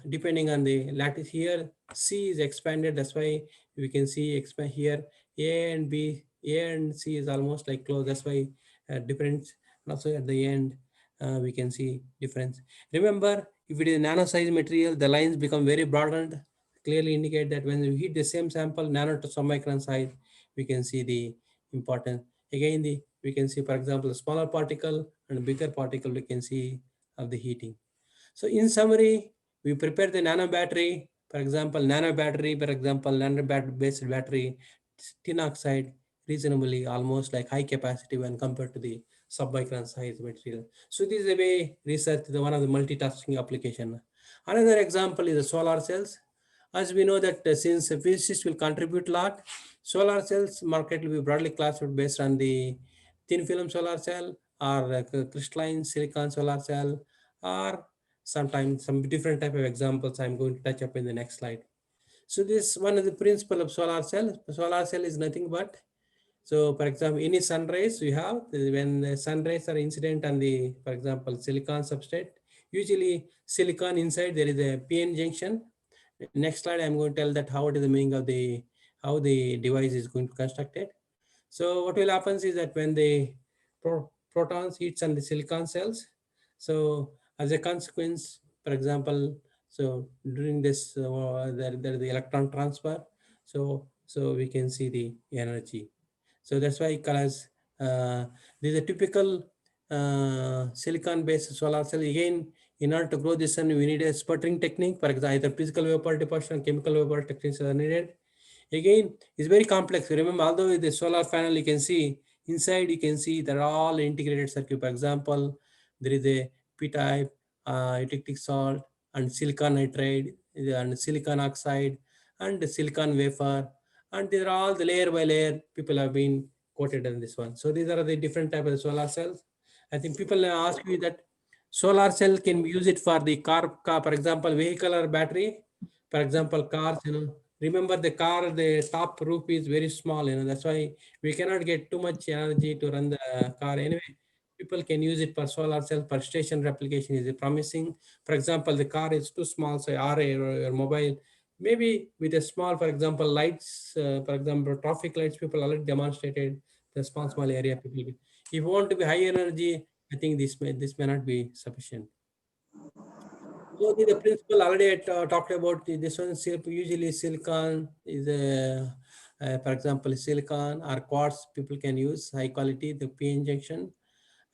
depending on the lattice here. C is expanded. That's why we can see expand here. A and B, A and C is almost like close. That's why difference. And also at the end, we can see difference. Remember, if it is nano size material, the lines become very broadened, clearly indicate that when you hit the same sample, nano to submicron size, we can see the importance. Again, we can see, for example, a smaller particle and a bigger particle, we can see of the heating. So in summary, we prepare the nano battery, for example, nano based battery, tin oxide, reasonably almost like high capacity when compared to the submicron size material. So this is a way research, one of the multitasking application. Another example is the solar cells. As we know that since physicists will contribute a lot, solar cells market will be broadly classified based on the thin film solar cell or crystalline silicon solar cell, or sometimes some different type of examples I'm going to touch up in the next slide. So this one of the principle of solar cell. Solar cell is nothing but, so for example, any sun rays we have, when the sun rays are incident on the, for example, silicon substrate, usually silicon inside there is a PN junction. Next slide, I'm going to tell that how it is the meaning of the, how the device is going to construct it. So what will happen is that when the protons hits on the silicon cells, so as a consequence, for example, so during this, there is the electron transfer. So we can see the energy. So that's why colors, this is a typical silicon-based solar cell. Again, in order to grow this sun, we need a sputtering technique. For example, either physical vapor deposition, chemical vapor techniques are needed. Again, it's very complex. Remember, although with the solar panel, you can see inside, you can see they're all integrated circuit. For example, there is a P-type, eutectic salt, and silicon nitride, and silicon oxide, and the silicon wafer, and these are all the layer by layer people have been quoted in this one. So these are the different types of solar cells. I think people ask me that solar cell can use it for the car, for example, vehicle or battery. For example, cars, remember the car, the top roof is very small, that's why we cannot get too much energy to run the car. Anyway, people can use it for solar cell, for station application is promising. For example, the car is too small, so your mobile, maybe with a small, for example, lights, for example, traffic lights, people already demonstrated the small area people. If you want to be high energy, I think this may not be sufficient. So the principle already I talked about. This one, usually silicon is for example, silicon or quartz people can use high quality, the P injection.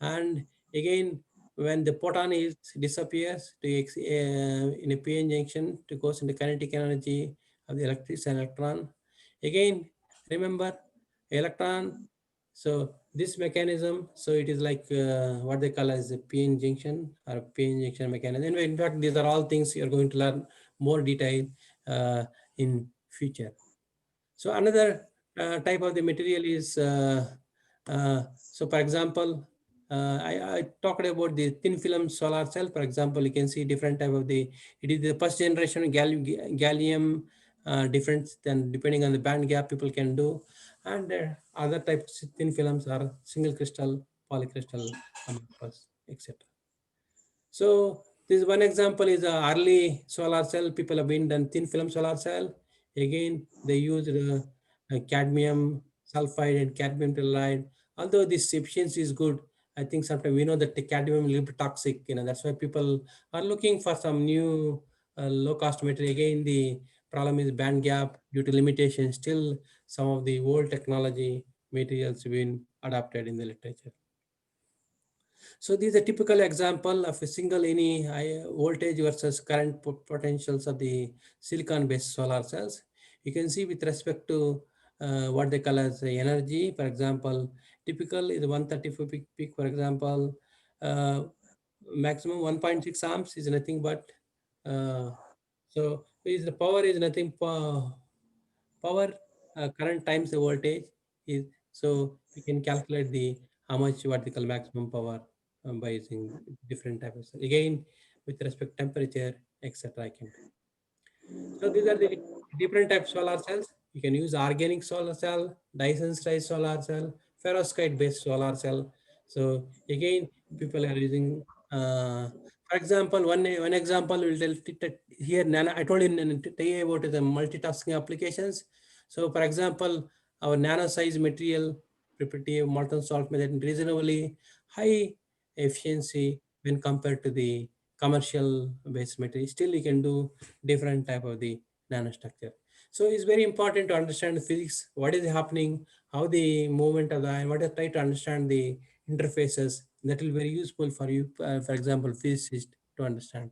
And again, when the photon is disappears to in a P junction, to goes into kinetic energy of the electron. Again, remember, electron So this mechanism, so it is like what they call as a PN junction or PN junction mechanism. Anyway, in fact, these are all things you're going to learn more detail in future. So another type of the material is, so for example, I talked about the thin film solar cell. For example, you can see different type of the, it is the first generation gallium difference, then depending on the band gap people can do. And other types of thin films are single crystal, polycrystal, amorphous, etc. So this one example is a early solar cell. People have been done thin film solar cell. Again, they used cadmium sulfide and cadmium telluride. Although this efficiency is good, I think sometimes we know that the cadmium is a little bit toxic. That's why people are looking for some new low cost material. Again, the problem is band gap due to limitations. Still, some of the old technology materials have been adapted in the literature. So these are typical example of a single any high voltage versus current potentials of the silicon based solar cells. You can see with respect to what they call as energy, for example, typical is 134 peak, for example, maximum 1.6 amps is nothing but, so is the power is nothing, power current times the voltage is, so we can calculate the how much vertical maximum power by using different types of, again with respect temperature, etc. I can do. So these are the different types of solar cells. You can use organic solar cell, Dyson-sized solar cell, perovskite based solar cell. So again, people are using, for example, one example will tell here. I told you about the multitasking applications. So for example, our nano size material, preparative molten salt method, reasonably high efficiency when compared to the commercial based material. Still, you can do different type of the nanostructure. So it's very important to understand the physics, what is happening, how the movement of the ion, what is try to understand the interfaces. That will be very useful for you, for example, physicists to understand.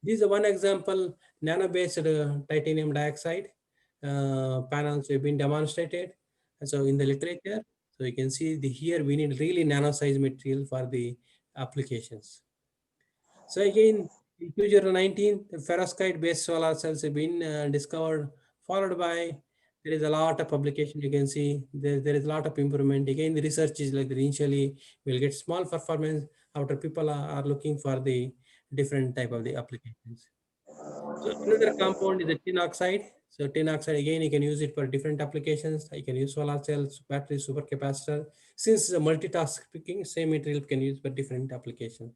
This is one example, nano-based titanium dioxide panels have been demonstrated. And so in the literature, so you can see the here we need really nano-size material for the applications. So again, in 2019, the perovskite-based solar cells have been discovered, followed by there is a lot of publication. You can see there is a lot of improvement. Again, the research is like that initially we'll get small performance after people are looking for the different type of the applications. So another compound is the tin oxide. So tin oxide, again, you can use it for different applications. You can use solar cells, battery, supercapacitor. Since the multitasking, same material can use for different applications.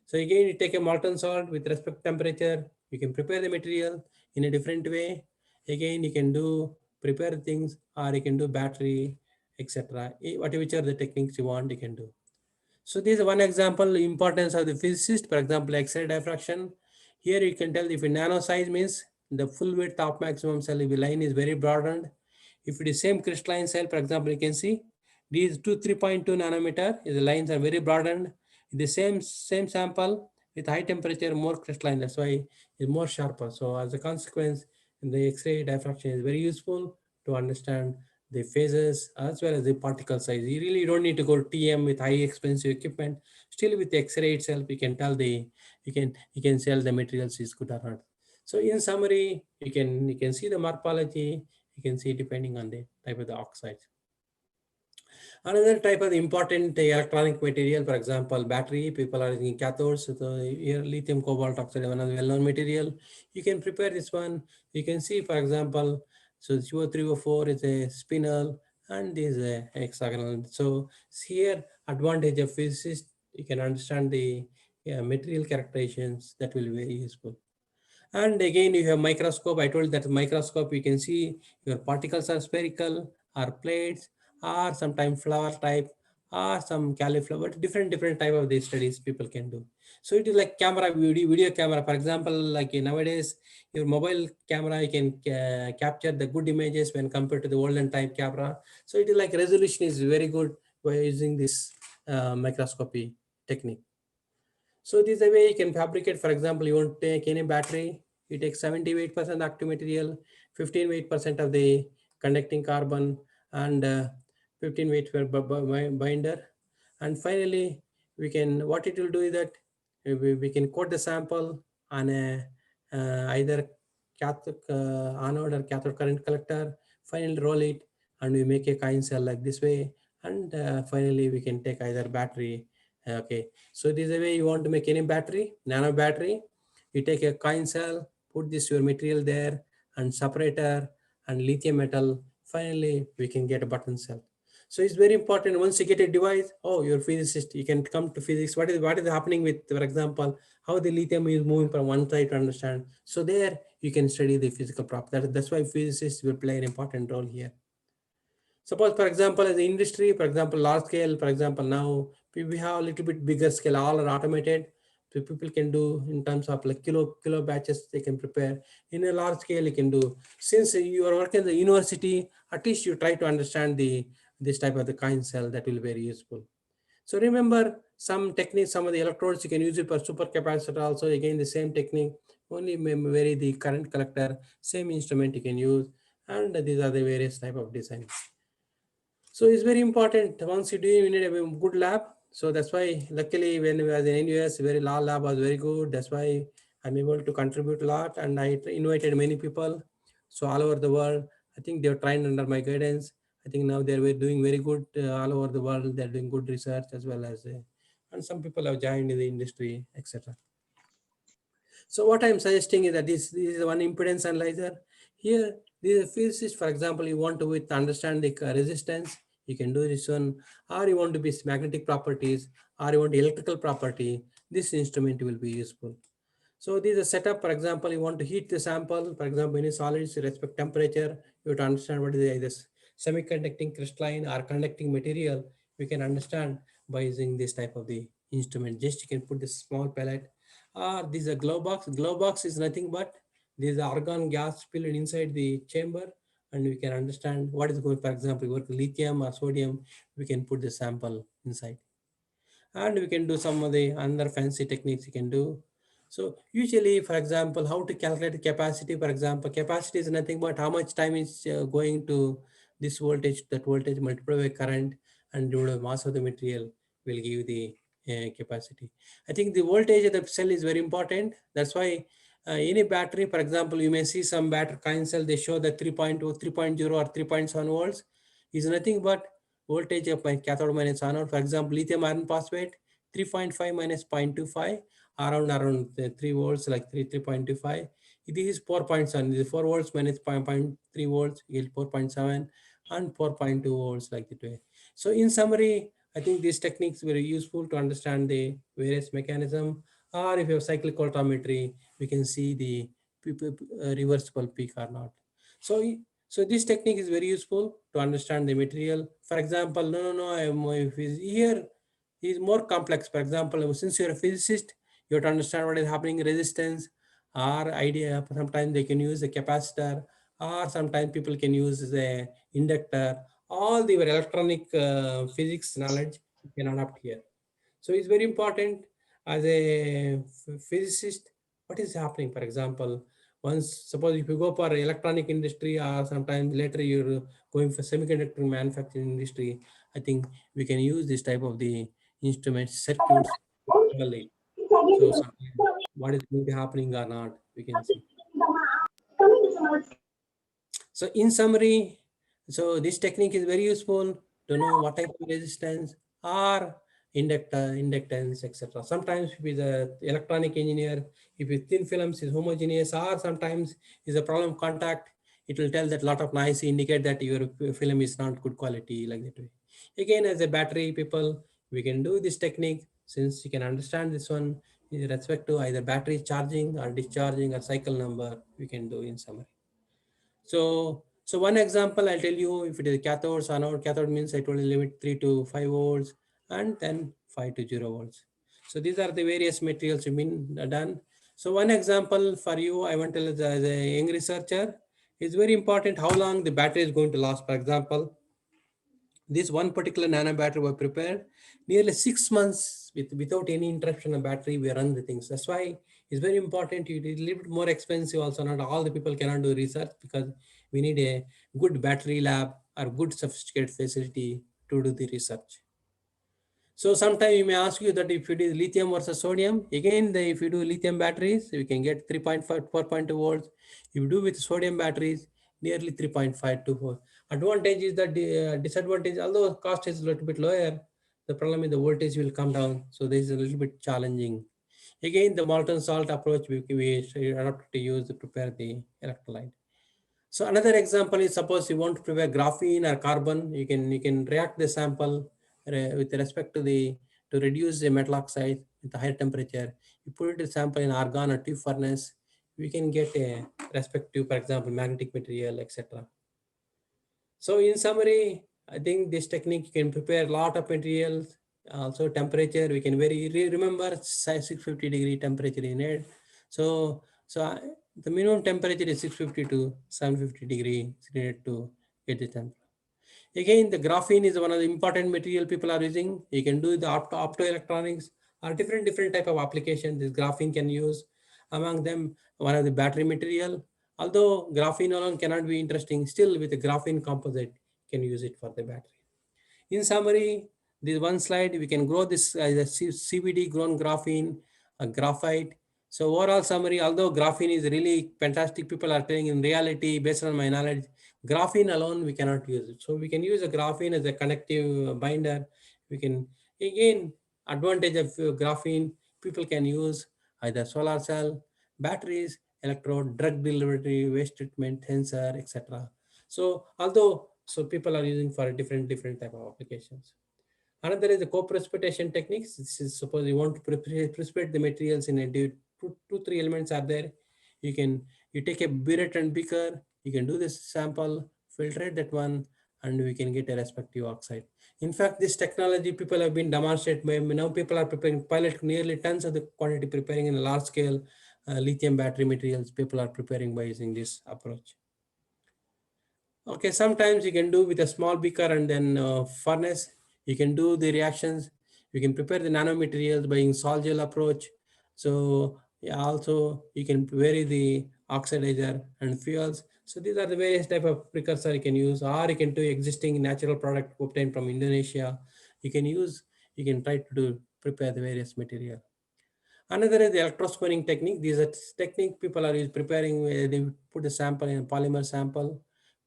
So again, you take a molten salt with respect to temperature, you can prepare the material in a different way. Again, you can do prepare things, or you can do battery, etc. Whichever the techniques you want, you can do. So this is one example, importance of the physicist, for example, X-ray diffraction. Here you can tell if a nano size means the full width of maximum cell line is very broadened. If it is same crystalline cell, for example, you can see these 3.2 nanometer, the lines are very broadened. The same sample with high temperature, more crystalline, that's why it's more sharper. So as a consequence, the X-ray diffraction is very useful to understand the phases as well as the particle size. You really don't need to go TM with high expensive equipment. Still with the X-ray itself, you can tell you can sell the materials is good or not. So in summary, you can see the morphology, you can see depending on the type of the oxides. Another type of important electronic material, for example, battery, people are using cathodes. So here lithium cobalt oxide, one of the well-known material. You can prepare this one. You can see, for example, so CO3O4 is a spinel and this is a hexagonal. So here advantage of physicist, you can understand the material characterizations that will be very useful. And again, you have microscope. I told that microscope, you can see your particles are spherical or plates or sometimes flower type or some cauliflower, different type of these studies people can do. So it is like camera, video camera. For example, like nowadays, your mobile camera, you can capture the good images when compared to the olden type camera. So it is like resolution is very good by using this microscopy technique. So this is the way you can fabricate. For example, you want to take any battery, you take 78% active material, 15% of the conducting carbon, and 15 weight per binder. And finally, what it will do is that we can coat the sample on a either cathode anode or cathode current collector, finally roll it, and we make a coin cell like this way. And finally, we can take either battery. Okay, so this is the way you want to make any battery, nano battery. You take a coin cell, put this your material there, and separator and lithium metal. Finally, we can get a button cell. So it's very important. Once you get a device, oh, you're a physicist, you can come to physics. What is happening with, for example, how the lithium is moving from one side to understand. So there you can study the physical property. That's why physicists will play an important role here. Suppose, for example, as the industry, for example, large scale, for example, now we have a little bit bigger scale, all are automated. So people can do in terms of like kilo batches, they can prepare. In a large scale, you can do. Since you are working in the university, at least you try to understand this type of the coin cell. That will be very useful. So remember some techniques, some of the electrodes, you can use it for supercapacitor also. Again, the same technique, only vary the current collector, same instrument you can use. And these are the various type of designs. So it's very important. Once you do, you need a good lab. So that's why, luckily, when we was in US, very lab was very good. That's why I'm able to contribute a lot, and I invited many people. So all over the world, I think they were trained under my guidance. I think now they're doing very good all over the world. They're doing good research as well as, and some people have joined in the industry, etc. So what I'm suggesting is that this is one impedance analyzer. Here, this is a physicist, for example, you want to understand the resistance, you can do this one, or you want to be magnetic properties, or you want electrical property, this instrument will be useful. So this is a setup. For example, you want to heat the sample. For example, in solids, you respect temperature, you have to understand what is this semiconducting crystalline or conducting material. We can understand by using this type of the instrument. Just you can put this small pellet. This is a glow box. Glow box is nothing but this argon gas filled inside the chamber, and we can understand what is going. For example, work lithium or sodium, we can put the sample inside, and we can do some of the other fancy techniques you can do. So usually, for example, how to calculate capacity. For example, capacity is nothing but how much time is going to this voltage, that voltage multiplied by current, and due to the mass of the material will give the capacity. I think the voltage of the cell is very important. That's why any battery, for example, you may see some battery coin cell, they show that 3.2, 3.0 or 3.7 volts is nothing but voltage of my cathode minus anode. For example, lithium iron phosphate, 3.5 minus 0.25, around 3 volts, like 3.25. This is 4.7. This is 4 volts minus 0.3 volts, you get 4.7, and 4.2 volts like that way. So in summary, I think these techniques are very useful to understand the various mechanism. Or if you have cyclic voltammetry, we can see the reversible peak or not. So this technique is very useful to understand the material. For example, if here is more complex. For example, since you're a physicist, you have to understand what is happening, resistance, or idea. Sometimes they can use a capacitor, or sometimes people can use the inductor. All the electronic physics knowledge you can adapt here. So it's very important as a physicist, what is happening. For example, once suppose if you go for electronic industry, or sometimes later you're going for semiconductor manufacturing industry, I think we can use this type of the instruments, circuits. So what is going to be happening or not, we can see. So in summary, so this technique is very useful to know what type of resistance or inductance, etc. Sometimes with the electronic engineer, if it's thin films is homogeneous, or sometimes is a problem contact, it will tell that a lot of noise indicate that your film is not good quality, like that way. Again, as a battery people, we can do this technique since you can understand this one with respect to either battery charging or discharging or cycle number, we can do in summary. So one example I'll tell you, if it is cathodes, anode, cathode means I told you limit 3 to 5 volts and then 5 to 0 volts. So these are the various materials you've been done. So one example for you, I want to tell as a young researcher, it's very important how long the battery is going to last. For example, this one particular nano battery was prepared nearly 6 months without any interruption of battery. We run the things. That's why it's very important. It is a little bit more expensive also. Not all the people cannot do research because we need a good battery lab or good sophisticated facility to do the research. So sometime you may ask you that if it is lithium versus sodium, again, if you do lithium batteries, we can get 3.5, 4.2 volts. If you do with sodium batteries, nearly 3.5 to 4. Advantage is that the disadvantage, although cost is a little bit lower, the problem is the voltage will come down. So this is a little bit challenging. Again, the molten salt approach we adopt to use to prepare the electrolyte. So another example is, suppose you want to prepare graphene or carbon, you can react the sample with respect to to reduce the metal oxide with a higher temperature. You put the sample in argon or tube furnace, we can get a respective, for example, magnetic material, etc. So in summary, I think this technique can prepare a lot of materials. Also temperature, we can remember 650-degree temperature in it. So the minimum temperature is 650 to 750 degree needed to get the temperature. Again, the graphene is one of the important material people are using. You can do the optoelectronics or different type of applications this graphene can use. Among them, one of the battery material. Although graphene alone cannot be interesting, still with the graphene composite, can use it for the battery. In summary, this one slide, we can grow this as a CVD grown graphene, a graphite. So overall summary, although graphene is really fantastic, people are telling in reality, based on my knowledge, graphene alone, we cannot use it. So we can use a graphene as a conductive binder. We can, again, advantage of graphene, people can use either solar cell, batteries, electrode, drug delivery, waste treatment, sensor, etc. So although people are using for different type of applications. Another is the co-precipitation techniques. This is, suppose you want to precipitate the materials in a two, three elements are there. You take a burette and beaker, you can do this sample, filtrate that one, and we can get a respective oxide. In fact, this technology people have been demonstrated. Now people are preparing pilot nearly tons of the quantity preparing in a large scale lithium battery materials. People are preparing by using this approach. Okay, sometimes you can do with a small beaker and then furnace. You can do the reactions. You can prepare the nanomaterials by using sol gel approach. So yeah, also you can vary the oxidizer and fuels. So these are the various type of precursor you can use, or you can do existing natural product obtained from Indonesia. You can try to prepare the various material. Another is the electrospinning technique. These are technique people are preparing. They put a sample in a polymer sample,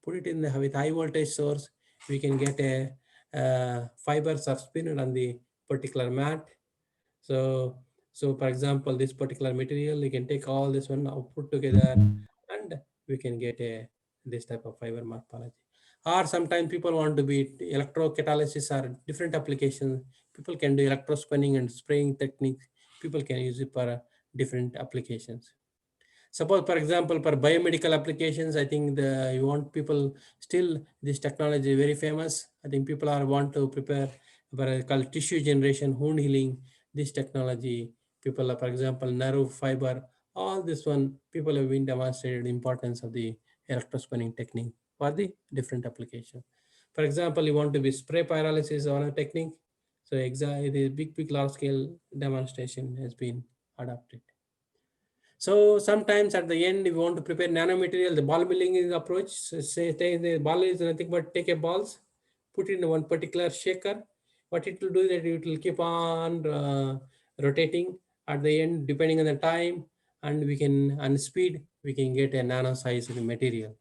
put it in with high voltage source. We can get a fibers are spinning on the particular mat. So for example, this particular material, you can take all this one now put together, and we can get this type of fiber morphology. Or sometimes people want to be electrocatalysis or different applications. People can do electrospinning and spraying techniques. People can use it for different applications. Suppose, for example, for biomedical applications, I think you want people still this technology is very famous. I think people want to prepare for called tissue generation, wound healing. This technology, people are, for example, nerve fiber, all this one, people have been demonstrated the importance of the electrospinning technique for the different application. For example, you want to be spray pyrolysis on a technique. So exactly the big large scale demonstration has been adopted. So sometimes at the end, we want to prepare nanomaterial, the ball milling is approach. So say the ball is nothing but take a balls, put it in one particular shaker. What it will do is that it will keep on rotating at the end, depending on the time and speed, we can get a nano size of the material.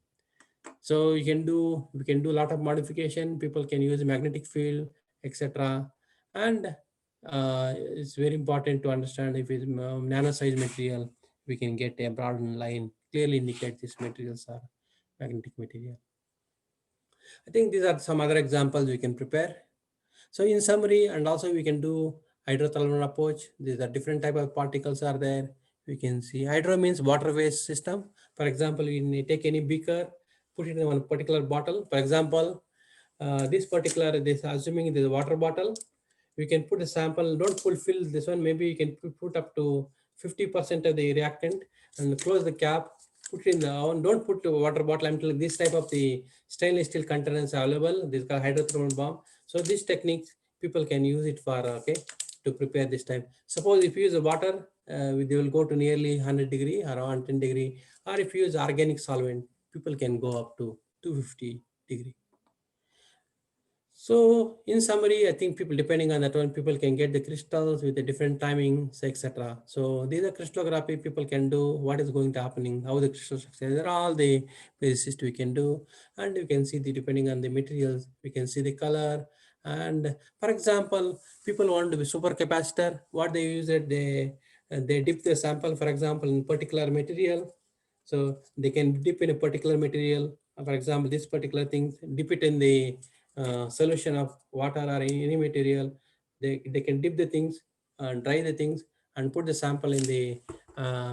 So we can do a lot of modification. People can use magnetic field, etc. And it's very important to understand if it's nano size material, we can get a broad line, clearly indicate these materials are magnetic material. I think these are some other examples we can prepare. So in summary, and also we can do hydrothermal approach. These are different type of particles are there. We can see hydro means water waste system. For example, you take any beaker, put it in one particular bottle. For example, this assuming it is a water bottle, we can put a sample, don't fulfill this one, maybe you can put up to 50% of the reactant and close the cap, put it in the oven. Don't put the water bottle until this type of the stainless steel containers are available. This is called hydrothermal bomb. So this techniques, people can use it for, to prepare this type. Suppose if you use the water, they will go to nearly 100 degree or 110 degree, or if you use organic solvent, people can go up to 250 degree. So in summary, I think people, depending on that one, people can get the crystals with the different timings, etc. So these are crystallography people can do, what is going to happening, how the crystal structure, there are all the physicists we can do. And you can see the, depending on the materials, we can see the color. And for example, people want to be supercapacitor, what they use it, they dip the sample, for example, in particular material. So they can dip in a particular material, for example, this particular thing, dip it in the solution of water or any material. They can dip the things, dry the things, and put the sample in the,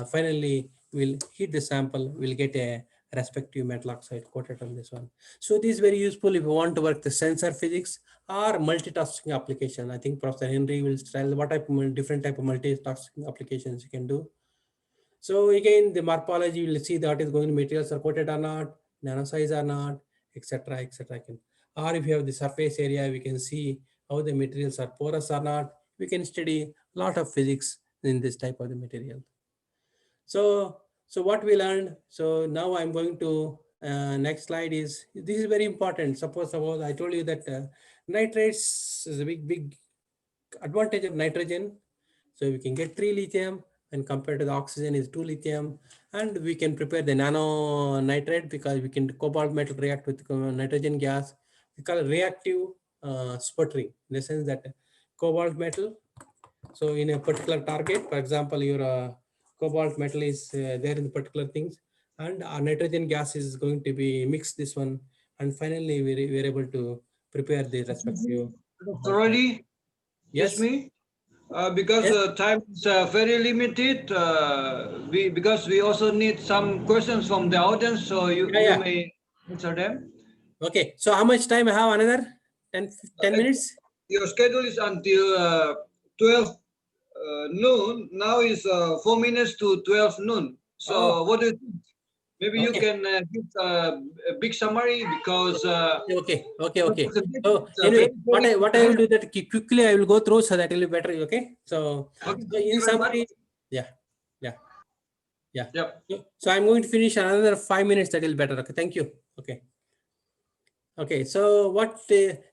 finally we'll heat the sample, we'll get a respective metal oxide coated on this one. So this is very useful if you want to work the sensor physics or multitasking application. I think Professor Henry will tell what type of different type of multitasking applications you can do. So again, the morphology, you will see that is going to materials are coated or not, nano size or not, etc., etc. Or if you have the surface area, we can see how the materials are porous or not. We can study a lot of physics in this type of the material. So what we learned. So now I'm going to next slide is, this is very important. Suppose I told you that nitrates is a big advantage of nitrogen. So we can get 3 lithium, and compared to the oxygen is 2 lithium, and we can prepare the nano nitrate because we can cobalt metal react with nitrogen gas. We call it reactive sputtering, in the sense that cobalt metal. So in a particular target, for example, your cobalt metal is there in the particular things, and our nitrogen gas is going to be mixed this one, and finally we're able to prepare the respective. Already, Yes, me. Because yes. time is very limited, because we also need some questions from the audience, so you may answer them. Okay, so how much time I have? Another 10 minutes? Your schedule is until 12 noon. Now is 4 minutes to 12 noon. So what do you think? Maybe you can give a big summary, because okay. So very, anyway, what I will do that quickly I will go through, so that will be better. Okay. So in summary, yeah. Yep. So I'm going to finish another 5 minutes. That will be better. Okay. Thank you. Okay. So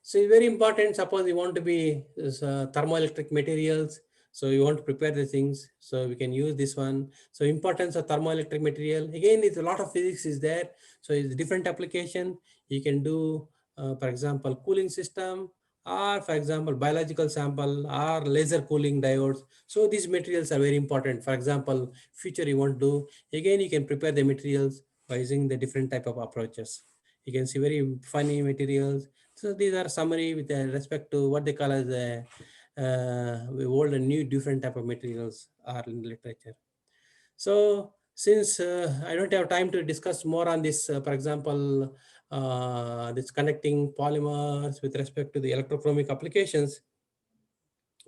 so very important. Suppose you want to be thermoelectric materials. So you want to prepare the things, so we can use this one. So importance of thermoelectric material, again, it's a lot of physics is there. So it's different application. You can do, for example, cooling system, or for example, biological sample, or laser cooling diodes. So these materials are very important. For example, future you want to do, again, you can prepare the materials by using the different type of approaches. You can see very funny materials. So these are summary with respect to what they call as old and new different type of materials are in literature. So since I don't have time to discuss more on this, for example, this connecting polymers with respect to the electrochromic applications,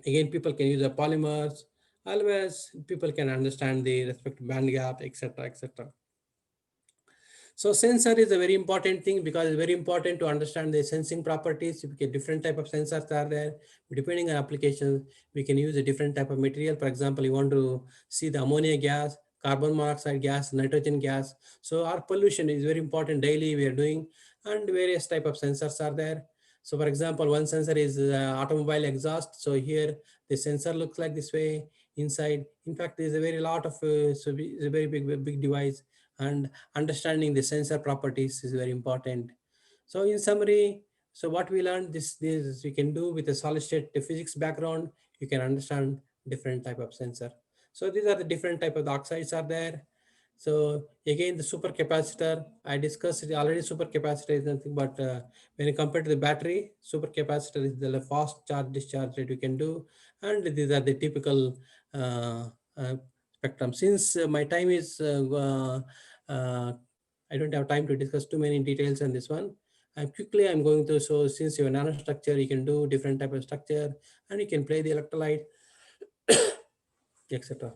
again, people can use the polymers, always people can understand the respective band gap, etc., etc. So sensor is a very important thing, because it's very important to understand the sensing properties. If we get different type of sensors are there, depending on applications, we can use a different type of material. For example, you want to see the ammonia gas, carbon monoxide gas, nitrogen gas. So our pollution is very important daily we are doing, and various type of sensors are there. So for example, one sensor is automobile exhaust. So here the sensor looks like this way inside. In fact, there's a very lot of, so it's a very big device, and understanding the sensor properties is very important. So in summary, so what we learned, this we can do with a solid state physics background, you can understand different type of sensor. So these are the different type of oxides are there. So again, the supercapacitor, I discussed it already. Supercapacitor is nothing but when you compare to the battery, supercapacitor is the fast charge discharge rate you can do. And these are the typical spectrum. Since my time is, I don't have time to discuss too many details on this one. Quickly I'm going to, so since you have nanostructure, you can do different type of structure, and you can play the electrolyte, etc.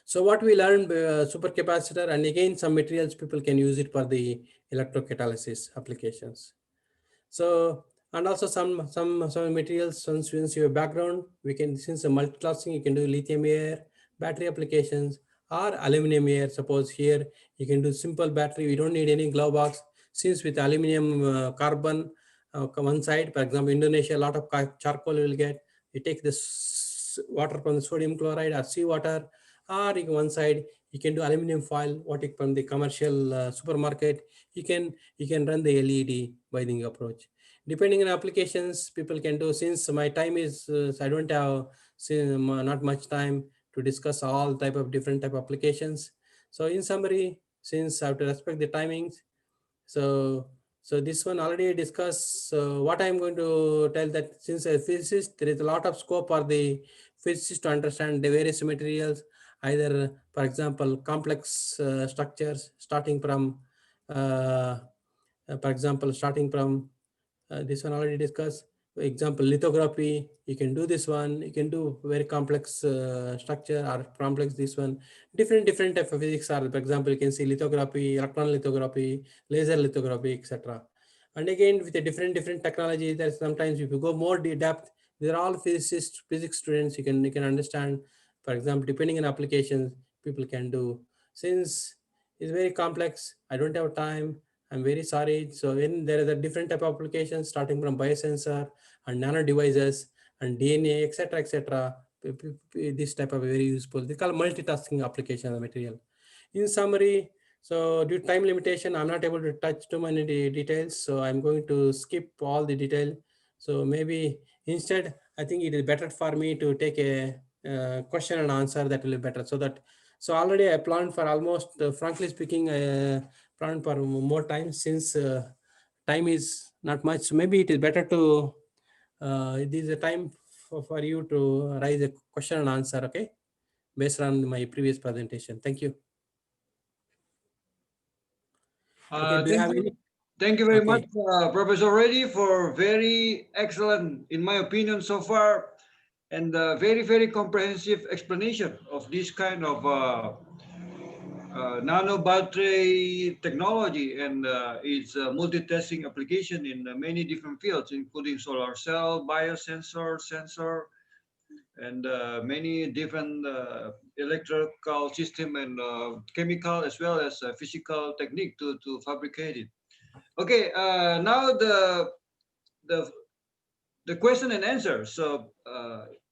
So what we learned, supercapacitor, and again, some materials people can use it for the electrocatalysis applications. So, and also some materials, since your background, we can, since the multiclassing, you can do lithium air, battery applications, or aluminum air. Suppose here, you can do simple battery. We don't need any glove box. Since with aluminum carbon, one side. For example, Indonesia, a lot of charcoal you will get. You take this water from the sodium chloride or seawater, or you one side you can do aluminum foil, what you from the commercial supermarket. You can run the LED binding approach. Depending on applications, people can do. Since my time is, I don't have not much time to discuss all different type of applications. So in summary, since I have to respect the timings, so this one already discussed. So what I'm going to tell that since a physicist, there is a lot of scope for the physicist to understand the various materials, either, for example, complex structures starting from, for example, starting from this one already discussed. For example, lithography, you can do this one. You can do very complex structure or complex this one. Different type of physics are, for example, you can see lithography, electron lithography, laser lithography, etc. And again, with a different technology, that sometimes if you go more depth, they're all physics students. You can understand. For example, depending on applications, people can do. Since it's very complex, I don't have time. I'm very sorry. So when there is a different type of applications starting from biosensor and nano devices and DNA, etc. This type of very useful. They call multitasking application of the material. In summary, so due to time limitation, I'm not able to touch too many details. So I'm going to skip all the detail. So maybe instead, I think it is better for me to take a question and answer. That will be better. So already I planned for almost, frankly speaking, planned for more time since time is not much. So maybe it is better to, it is a time for you to raise a question and answer, okay? Based on my previous presentation. Thank you. Okay, do you have any? Thank you very much, Professor Reddy, for very excellent, in my opinion, so far, and very comprehensive explanation of this kind of nano battery technology and its multitasking application in many different fields, including solar cell, biosensor, sensor, and many different electrical system and chemical as well as physical technique to fabricate it. Okay, now the question and answer. So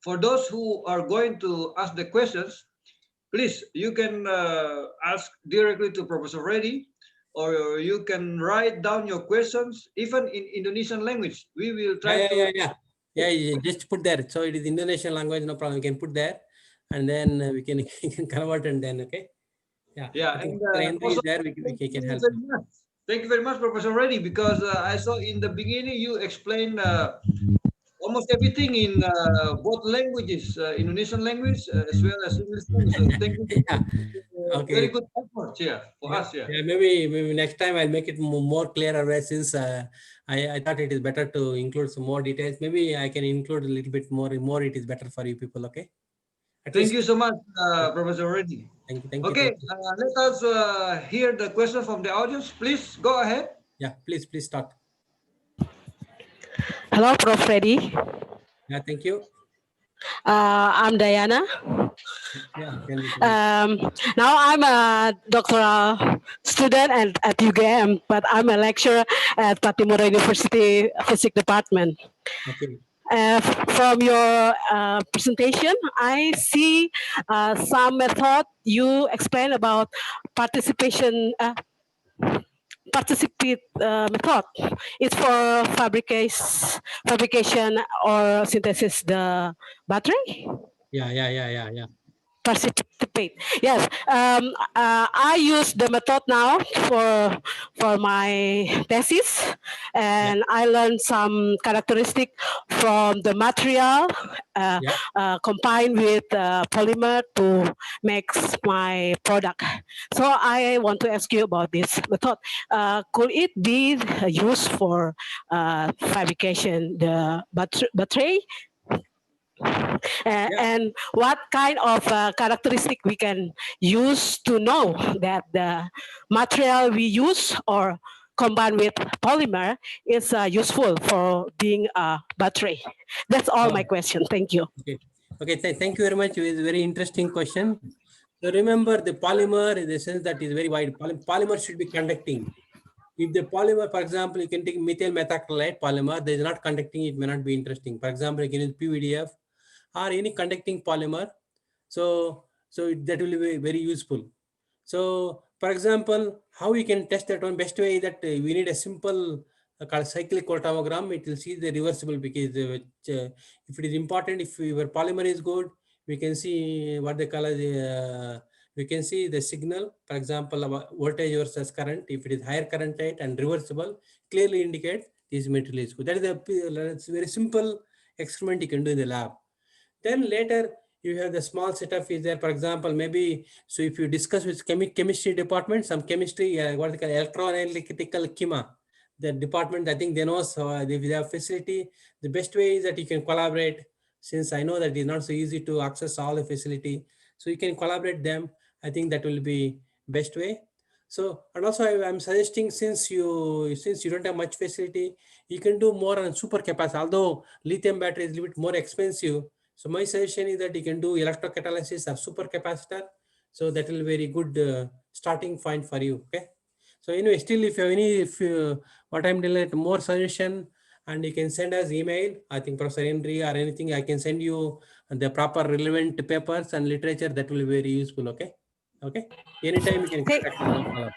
for those who are going to ask the questions, please, you can ask directly to Professor Reddy, or you can write down your questions, even in Indonesian language. We will try to... Yeah, just put there. So it is Indonesian language, no problem. You can put there, and then we can convert and then, okay? Yeah, I think and also, there, we can help. Thank you very much, Professor Reddy, because I saw in the beginning you explained almost everything in both languages, Indonesian language as well as English language. So thank you. Okay. Very good effort here for us. Yeah. Maybe next time I'll make it more clearer, since I thought it is better to include some more details. Maybe I can include a little bit more. It is better for you people. Okay. Thank you so much, Professor Reddy. Thank you. Okay, let us hear the question from the audience. Please go ahead. Yeah, please start. Hello, Prof. Reddy. Yeah, thank you. I'm Diana. Yeah. Now I'm a doctoral student at UGM, but I'm a lecturer at Pattimura University Physics Department. Okay. From your presentation, I see some method you explain about participate method. It's for fabrication or synthesis the battery. Yeah. Participate. Yes. I use the method now for my thesis, and I learned some characteristic from the material combined with polymer to make my product. So I want to ask you about this method. Could it be used for fabrication the battery? And what kind of characteristic we can use to know that the material we use or combined with polymer is useful for being a battery? That's all my question. Thank you. Okay. Thank you very much. It's a very interesting question. So remember, the polymer in the sense that is very wide. Polymer should be conducting. If the polymer, for example, you can take methyl methacrylate polymer, there is not conducting, it may not be interesting. For example, you can use PVDF or any conducting polymer. So that will be very useful. So for example, how we can test that one? Best way is that we need a simple called cyclic photogram. It will see the reversible, because if it is important, if your polymer is good, we can see what they call as we can see the signal, for example, voltage versus current. If it is higher current rate and reversible, clearly indicates this material is good. That is it's very simple experiment you can do in the lab. Then later you have the small setup is there. For example, maybe, so if you discuss with chemistry department, some chemistry, what they call electroanalytical chema, the department, I think they know, so if they have facility, the best way is that you can collaborate. Since I know that it's not so easy to access all the facility, so you can collaborate them. I think that will be best way. So, and also I'm suggesting, since you don't have much facility, you can do more on super capacitor. Although lithium battery is a little bit more expensive, so my suggestion is that you can do electrocatalysis of supercapacitor. So that will be very good starting point for you. Okay. So anyway, still if you have any, what I'm doing, more suggestion, and you can send us email. I think Professor Henry or anything, I can send you the proper relevant papers and literature. That will be very useful. Okay. Okay. Anytime you can contact me. No problem.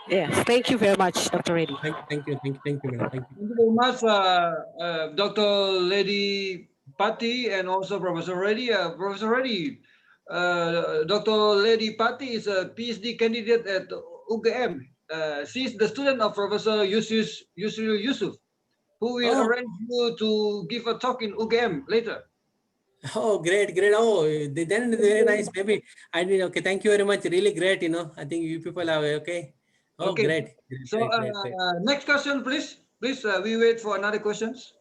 Yes, thank you very much, Dr. Reddy. Thank you, madam. Thank you. Thank you very much, Dr. Lady Patti and also Professor Reddy. Professor Reddy, Dr. Lady Patti is a PhD candidate at UGM. She is the student of Professor Yusril Yusuf, who will arrange you to give a talk in UGM later. Oh, great. Oh, then very nice. Maybe I mean, okay. Thank you very much. Really great. I think you people are okay. Oh, Okay. great. So next question, please. Please, we wait for another questions.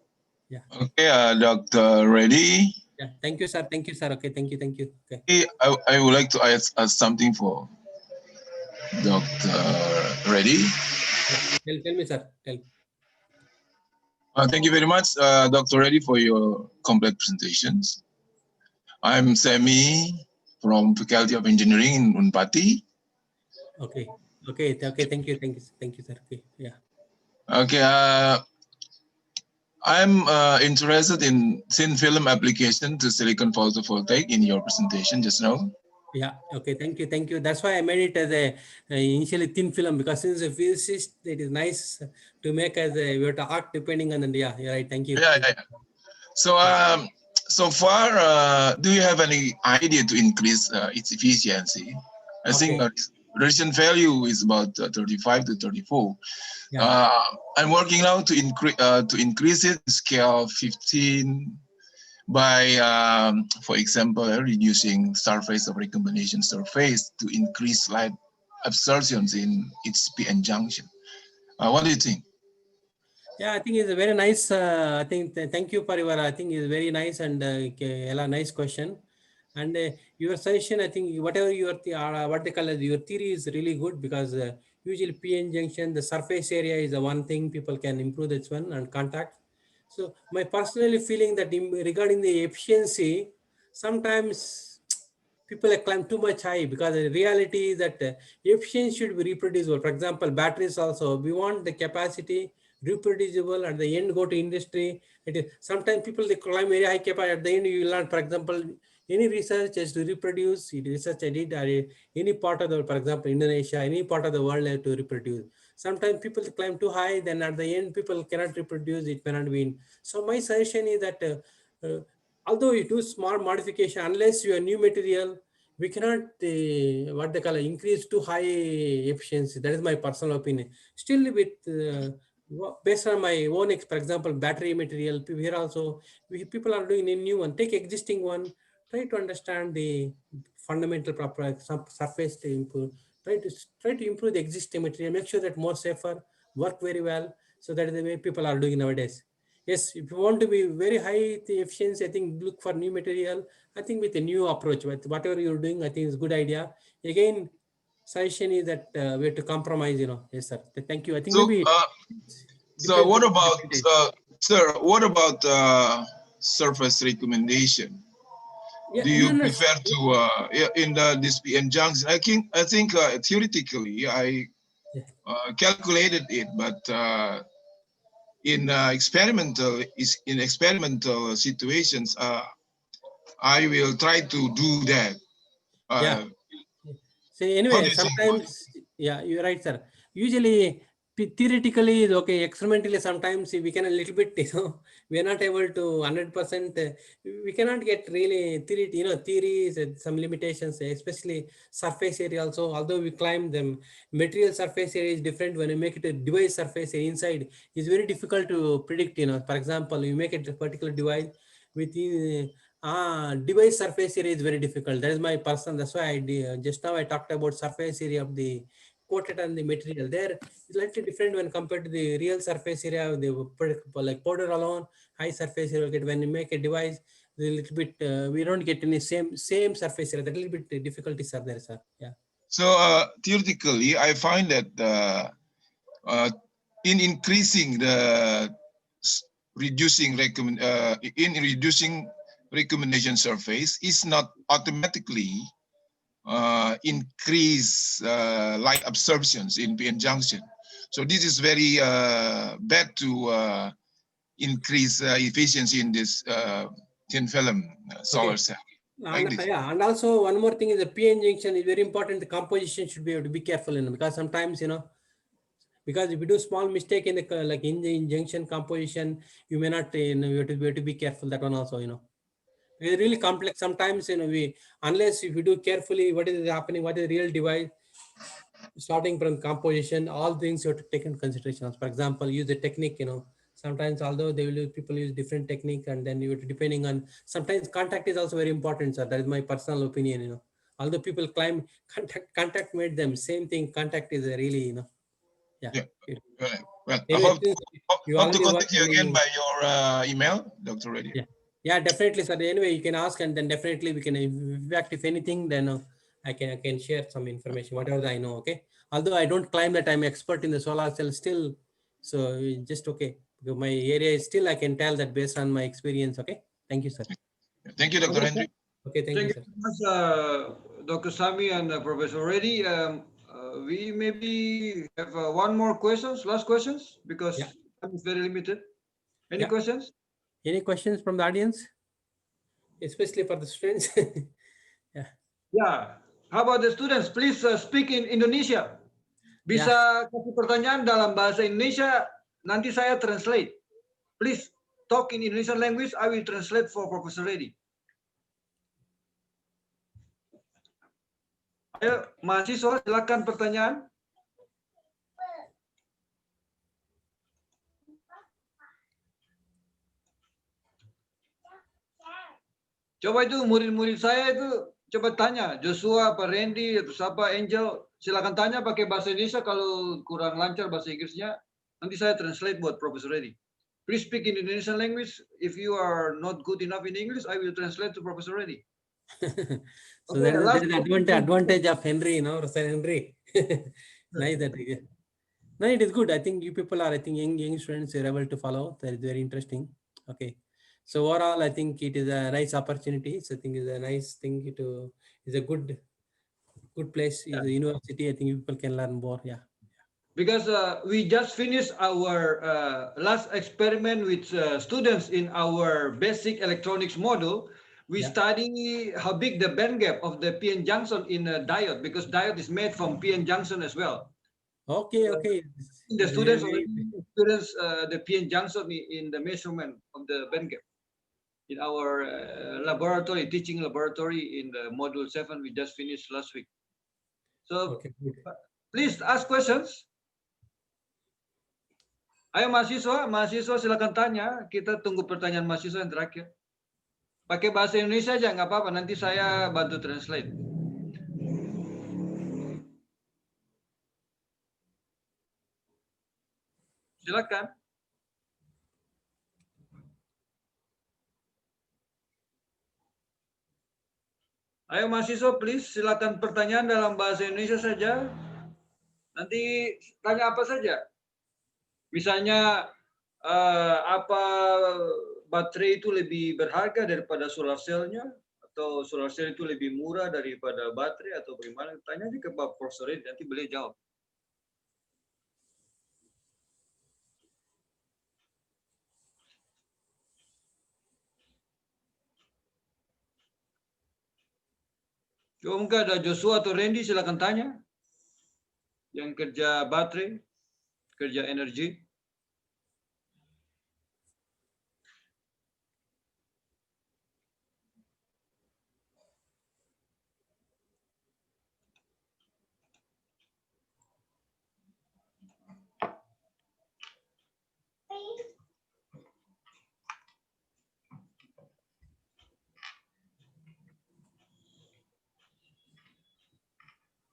Yeah. Okay, Dr. Reddy. Yeah. Thank you, sir. Okay. Thank you. Okay. I would like to ask something for Dr. Reddy. Tell me, sir. Tell. Thank you very much, Dr. Reddy, for your complete presentations. I'm Semi from Faculty of Engineering in Unpati. Okay. Thank you, sir. Okay. Yeah. Okay. I'm interested in thin film application to silicon photovoltaic in your presentation just now. Yeah. Okay. Thank you. That's why I made it as a initially thin film, because since a physicist, it is nice to make as a we have to arc depending on the You're right. Thank you. Yeah. So so far, do you have any idea to increase its efficiency? I think recent value is about 35 to 34. Yeah. I'm working now to increase it to scale 15 by, for example, reducing surface of recombination surface to increase light absorptions in its PN junction. What do you think? Yeah, I think it's a very nice. Thank you for your. I think it's very nice and a nice question. And your suggestion, I think whatever your what they call it, your theory is really good, because usually PN junction, the surface area is the one thing people can improve this one and contact. So my personally feeling that regarding the efficiency, sometimes people climb too much high, because the reality is that efficiency should be reproducible. For example, batteries also, we want the capacity reproducible, at the end go to industry. It is sometimes people they climb very high capacity, at the end you learn, for example, any research has to reproduce. Research I did any part of the, for example, Indonesia, any part of the world have to reproduce. Sometimes people climb too high, then at the end people cannot reproduce, it may not win. So my suggestion is that although you do small modification, unless you are new material, we cannot what they call increase too high efficiency. That is my personal opinion. Still with based on my own, for example, battery material, here also people are doing a new one. Take existing one, try to understand the fundamental proper surface to improve. Try to improve the existing material, make sure that more safer, work very well. So that is the way people are doing nowadays. Yes, if you want to be very high efficiency, I think look for new material. I think with a new approach, with whatever you're doing, I think it's a good idea. Again, suggestion is that we have to compromise, Yes, sir. Thank you. I think so, maybe. So what about, sir, what about surface recommendation? Yeah, do you prefer to in this PN junction? I think theoretically, calculated it, but in experimental situations, I will try to do that. Yeah. So How do anyway, you think about it? sometimes, yeah, you're right, sir. Usually, theoretically is okay. Experimentally, sometimes we can a little bit, we are not able to 100%. We cannot get really theory, theories and some limitations, especially surface area also. Although we climb them, material surface area is different. When you make it a device surface area inside, it's very difficult to predict. For example, you make it a particular device within. Device surface area is very difficult. That is my personal. That's why just now I talked about surface area of the coated and the material. There is slightly different when compared to the real surface area. Like powder alone, high surface area. When you make a device, a little bit we don't get any same surface area. That little bit difficulties are there, sir. Yeah. So theoretically, I find that in increasing the reducing recommendation surface is not automatically increase light absorptions in PN junction. So this is very bad to increase efficiency in this thin film solar cell. Like this. Yeah, and also one more thing is the PN junction is very important. The composition should be able to be careful because sometimes because if you do small mistake in the like in the junction composition, you may not you have to be careful. That one also it's really complex. Sometimes we unless if you do carefully what is happening, what is the real device, starting from composition, all things you have to take into consideration. For example, use the technique. Sometimes although people use different technique, and then you depending on sometimes contact is also very important, sir. That is my personal opinion. Although people claim contact made them, same thing. Contact is a really yeah. Well, Anyway, I hope to contact you again by your email, Dr. Reddy. Yeah, definitely, sir. Anyway, you can ask, and then definitely we can. In fact, if anything, then I can share some information, whatever I know. Okay. Although I don't claim that I'm expert in the solar cell still, so just okay. Because my area is still I can tell that based on my experience. Okay. Thank you, sir. Thank you, Dr. Henry. Okay, thank you, sir. Thank you so much, Dr. Sami and Professor Reddy. We maybe have one more questions, last questions, because time is very limited. Any questions? Any questions from the audience? Especially for the students. Yeah. How about the students? Please speak in Indonesia. Bisa kasih pertanyaan dalam bahasa Indonesia, nanti saya translate. Please talk in Indonesian language. I will translate for Professor Reddy. Ayo, mahasiswa, silakan pertanyaan. Coba itu murid-murid saya itu coba tanya, Joshua, Pak Randy, atau siapa, Angel, silakan tanya pakai bahasa Indonesia. Kalau kurang lancar bahasa Inggrisnya, nanti saya translate buat Professor Reddy. Please speak in Indonesian language. If you are not good enough in English, I will translate to Professor Reddy. So okay, that is the advantage of Henry, Sir Henry. Nice that. No, it is good. I think you people are, young students are able to follow. That is very interesting. Okay. So overall, I think it is a nice opportunity. So I think it's a nice thing it's a good place. It's a university. I think people can learn more. Yeah. Because we just finished our last experiment with students in our basic electronics module. We study how big the band gap of the PN junction in a diode, because diode is made from PN junction as well. Okay. The students experience the PN junction in the measurement of the band gap in our laboratory, teaching laboratory in the module 7 we just finished last week. So please ask questions. Ayo mahasiswa silakan tanya. Kita tunggu pertanyaan mahasiswa yang terakhir. Pakai bahasa Indonesia aja, nggak apa-apa. Nanti saya bantu translate. Silakan. Ayo mahasiswa, please silakan pertanyaan dalam bahasa Indonesia saja. Nanti tanya apa saja. Misalnya apa baterai itu lebih berharga daripada solar cell-nya, atau solar cell itu lebih murah daripada baterai, atau bagaimana? Tanya aja ke Pak Profesor, nanti beliau jawab. Coba mungkin ada Joshua atau Randy, silakan tanya. Yang kerja baterai, kerja energi.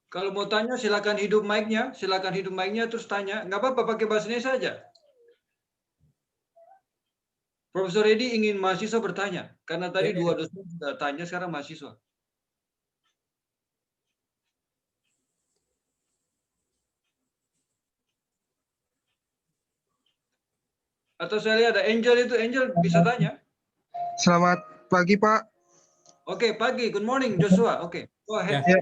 Kalau mau tanya, silakan hidup mic-nya, terus tanya. Nggak apa-apa, pakai bahasa Indonesia saja. Profesor Edi ingin mahasiswa bertanya, karena tadi dua dosen sudah tanya, sekarang mahasiswa. Atau saya lihat ada Angel itu, Angel bisa tanya. Selamat pagi, Pak. Oke, pagi. Good morning, Joshua. Oke, go ahead. Yeah.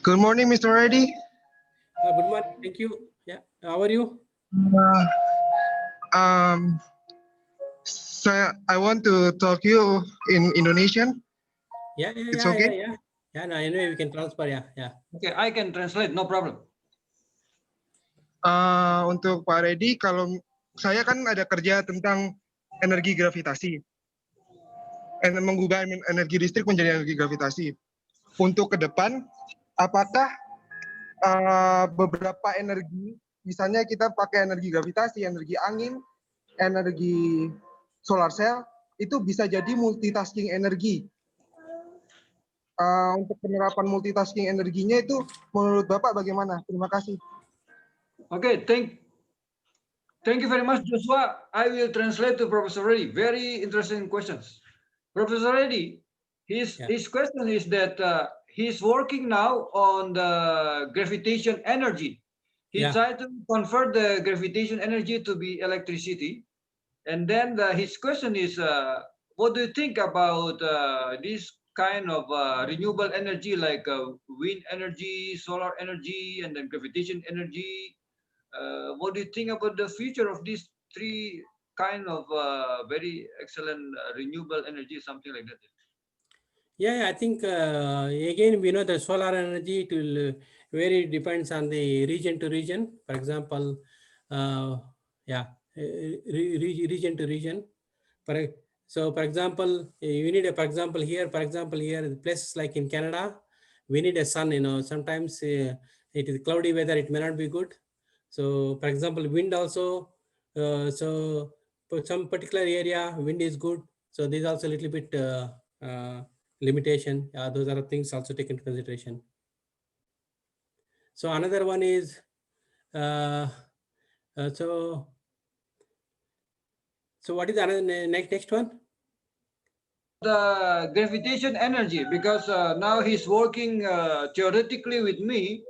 Good morning, Mr. Reddy. Good morning. Thank you. Yeah. How are you? I want to talk you in Indonesian. Yeah. It's okay? Yeah. No, anyway, we can transfer. Yeah. Okay, I can translate, no problem. Untuk Pak Reddy, kalau saya kan ada kerja tentang energi gravitasi, mengubah energi listrik menjadi energi gravitasi. Untuk ke depan, apakah beberapa energi, misalnya kita pakai energi gravitasi, energi angin, energi solar cell, itu bisa jadi multitasking energi. Untuk penerapan multitasking energinya itu menurut Bapak bagaimana? Terima kasih. Okay, thank you very much, Joshua. I will translate to Professor Reddy. Very interesting questions. Professor Reddy, his question is that he's working now on the gravitation energy. He tried to convert the gravitation energy to be electricity. And then his question is, what do you think about this kind of renewable energy like wind energy, solar energy, and then gravitation energy? What do you think about the future of these three kind of very excellent renewable energy, something like that? Yeah, I think again we know the solar energy, it will vary, depends on the region to region. For example, region to region. So for example, you need for example here, places like in Canada, we need a sun. Sometimes it is cloudy weather, it may not be good. So for example, wind also. So for some particular area, wind is good. So this is also a little bit limitation. Those are things also taken into consideration. So another one is so what is another next one? The gravitation energy, because now he's working theoretically with me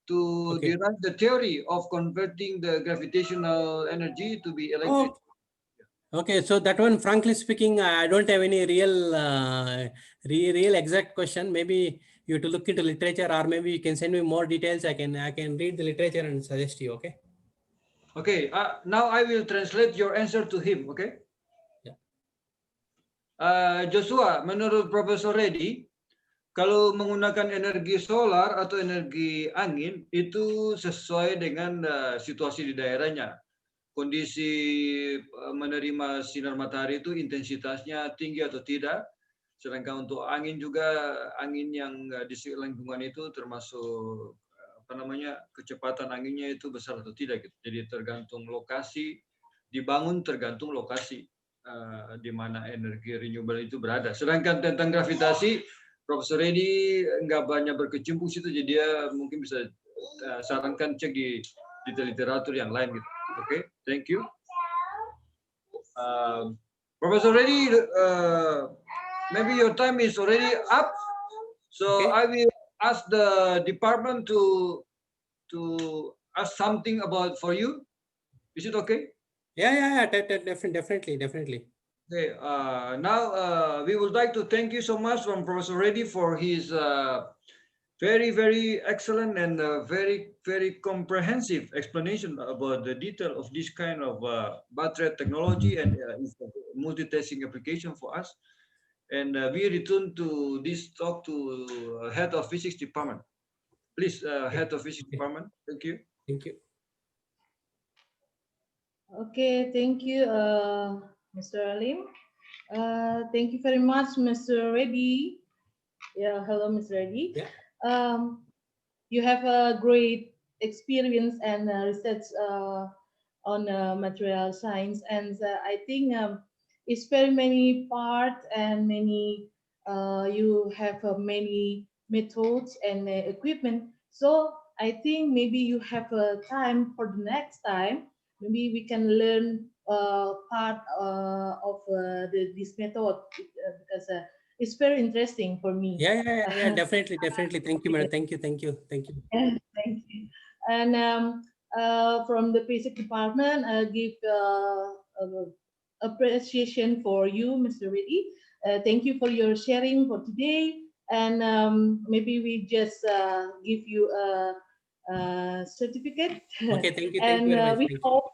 to derive the theory of converting the gravitational energy to be electric. Okay, so that one, frankly speaking, I don't have any real exact question. Maybe you have to look into literature, or maybe you can send me more details. I can read the literature and suggest you. Okay. Okay. Now I will translate your answer to him. Okay. Yeah. Joshua, menurut Profesor Reddy, kalau menggunakan energi solar atau energi angin itu sesuai dengan situasi di daerahnya. Kondisi menerima sinar matahari itu intensitasnya tinggi atau tidak. Sedangkan untuk angin juga, angin yang di lingkungan itu termasuk kecepatan anginnya itu besar atau tidak gitu. Jadi tergantung lokasi, dibangun tergantung lokasi di mana energi renewable itu berada. Sedangkan tentang gravitasi, Profesor Reddy nggak banyak berkecimpung situ, jadi dia mungkin bisa sarankan cek di literatur yang lain gitu. Okay, thank you. Professor Reddy, maybe your time is already up, so I will ask the department to ask something about for you. Is it okay? Yeah, definitely. Okay, now we would like to thank you so much from Professor Reddy for his very, very excellent and very, very comprehensive explanation about the detail of this kind of battery technology and multitasking application for us. And we return to this talk to head of physics department. Please, head of physics department. Thank you. Thank you. Okay, thank you, Mr. Alim. Thank you very much, Mr. Reddy. Yeah, hello, Mr. Reddy. Yeah. You have a great experience and research on material science, and I think it's very many parts and many you have many methods and equipment. So I think maybe you have time for the next time. Maybe we can learn part of this method because it's very interesting for me. Yeah, definitely. Thank you, madam. Thank you. Thank you. And from the physics department, I give appreciation for you, Mr. Reddy. Thank you for your sharing for today. And maybe we just give you a certificate. Okay, thank you. And Thank you very much. we Thank hope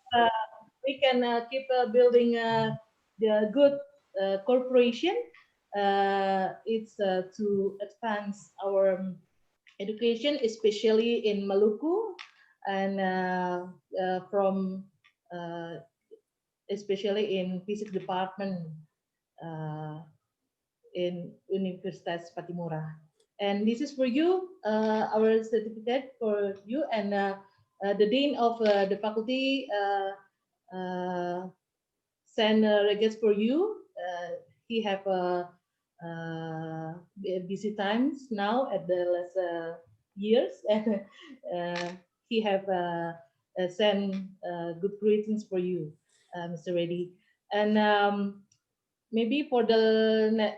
we can keep building the good corporation. It's to advance our education, especially in Maluku, and from especially in physics department in Universitas Patimura. And this is for you, our certificate for you, and the dean of the faculty send regards for you. He have busy times now at the last years, and he have send good greetings for you, Mr. Reddy. And maybe for the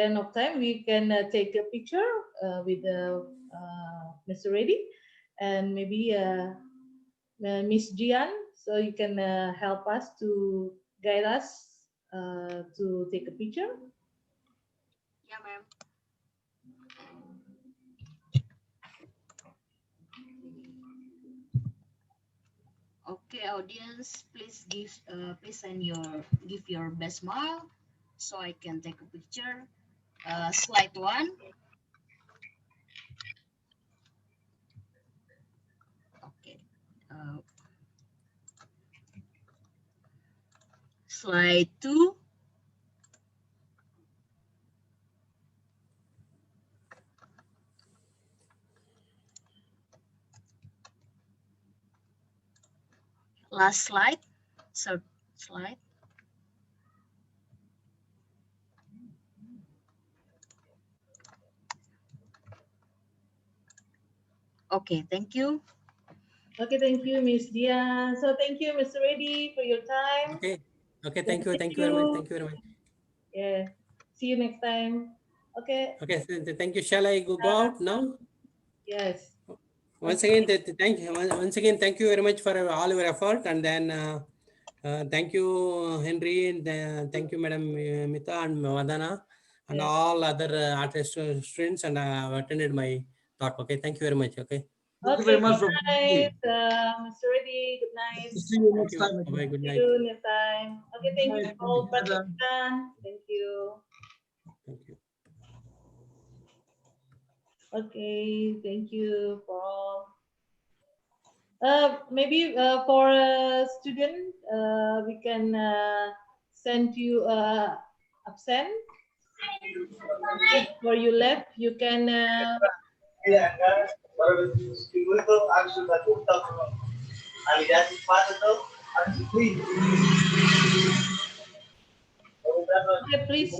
end of time, we can take a picture with Mr. Reddy, and maybe Miss Jian, so you can help us to guide us to take a picture. Yeah, ma'am. Okay, audience, please give your best smile so I can take a picture. Slide 1. Okay. Slide 2. Last slide. Third slide. Okay, thank you. Okay, thank you, Miss Dia. So thank you, Mr. Reddy, for your time. Okay, thank you very much. Thank you very much. Yeah, see you next time. Okay. Okay, thank you. Shall I go out now? Yes. Once again, thank you. Once again, thank you very much for all your effort, and then thank you, Henry, and thank you, Madam Mita and Madana, and all other artist students, and attended my talk. Okay, thank you very much. Okay. Thank you very much Good for night, Mr. Reddy. Good night. See you next Thank time. you. Bye. Good See night. you next time. Okay, thank you Good night. all participants. Thank you. Thank you. Okay, thank you for all. Maybe for a student, we can send you absent. For you left, you can. Okay, please.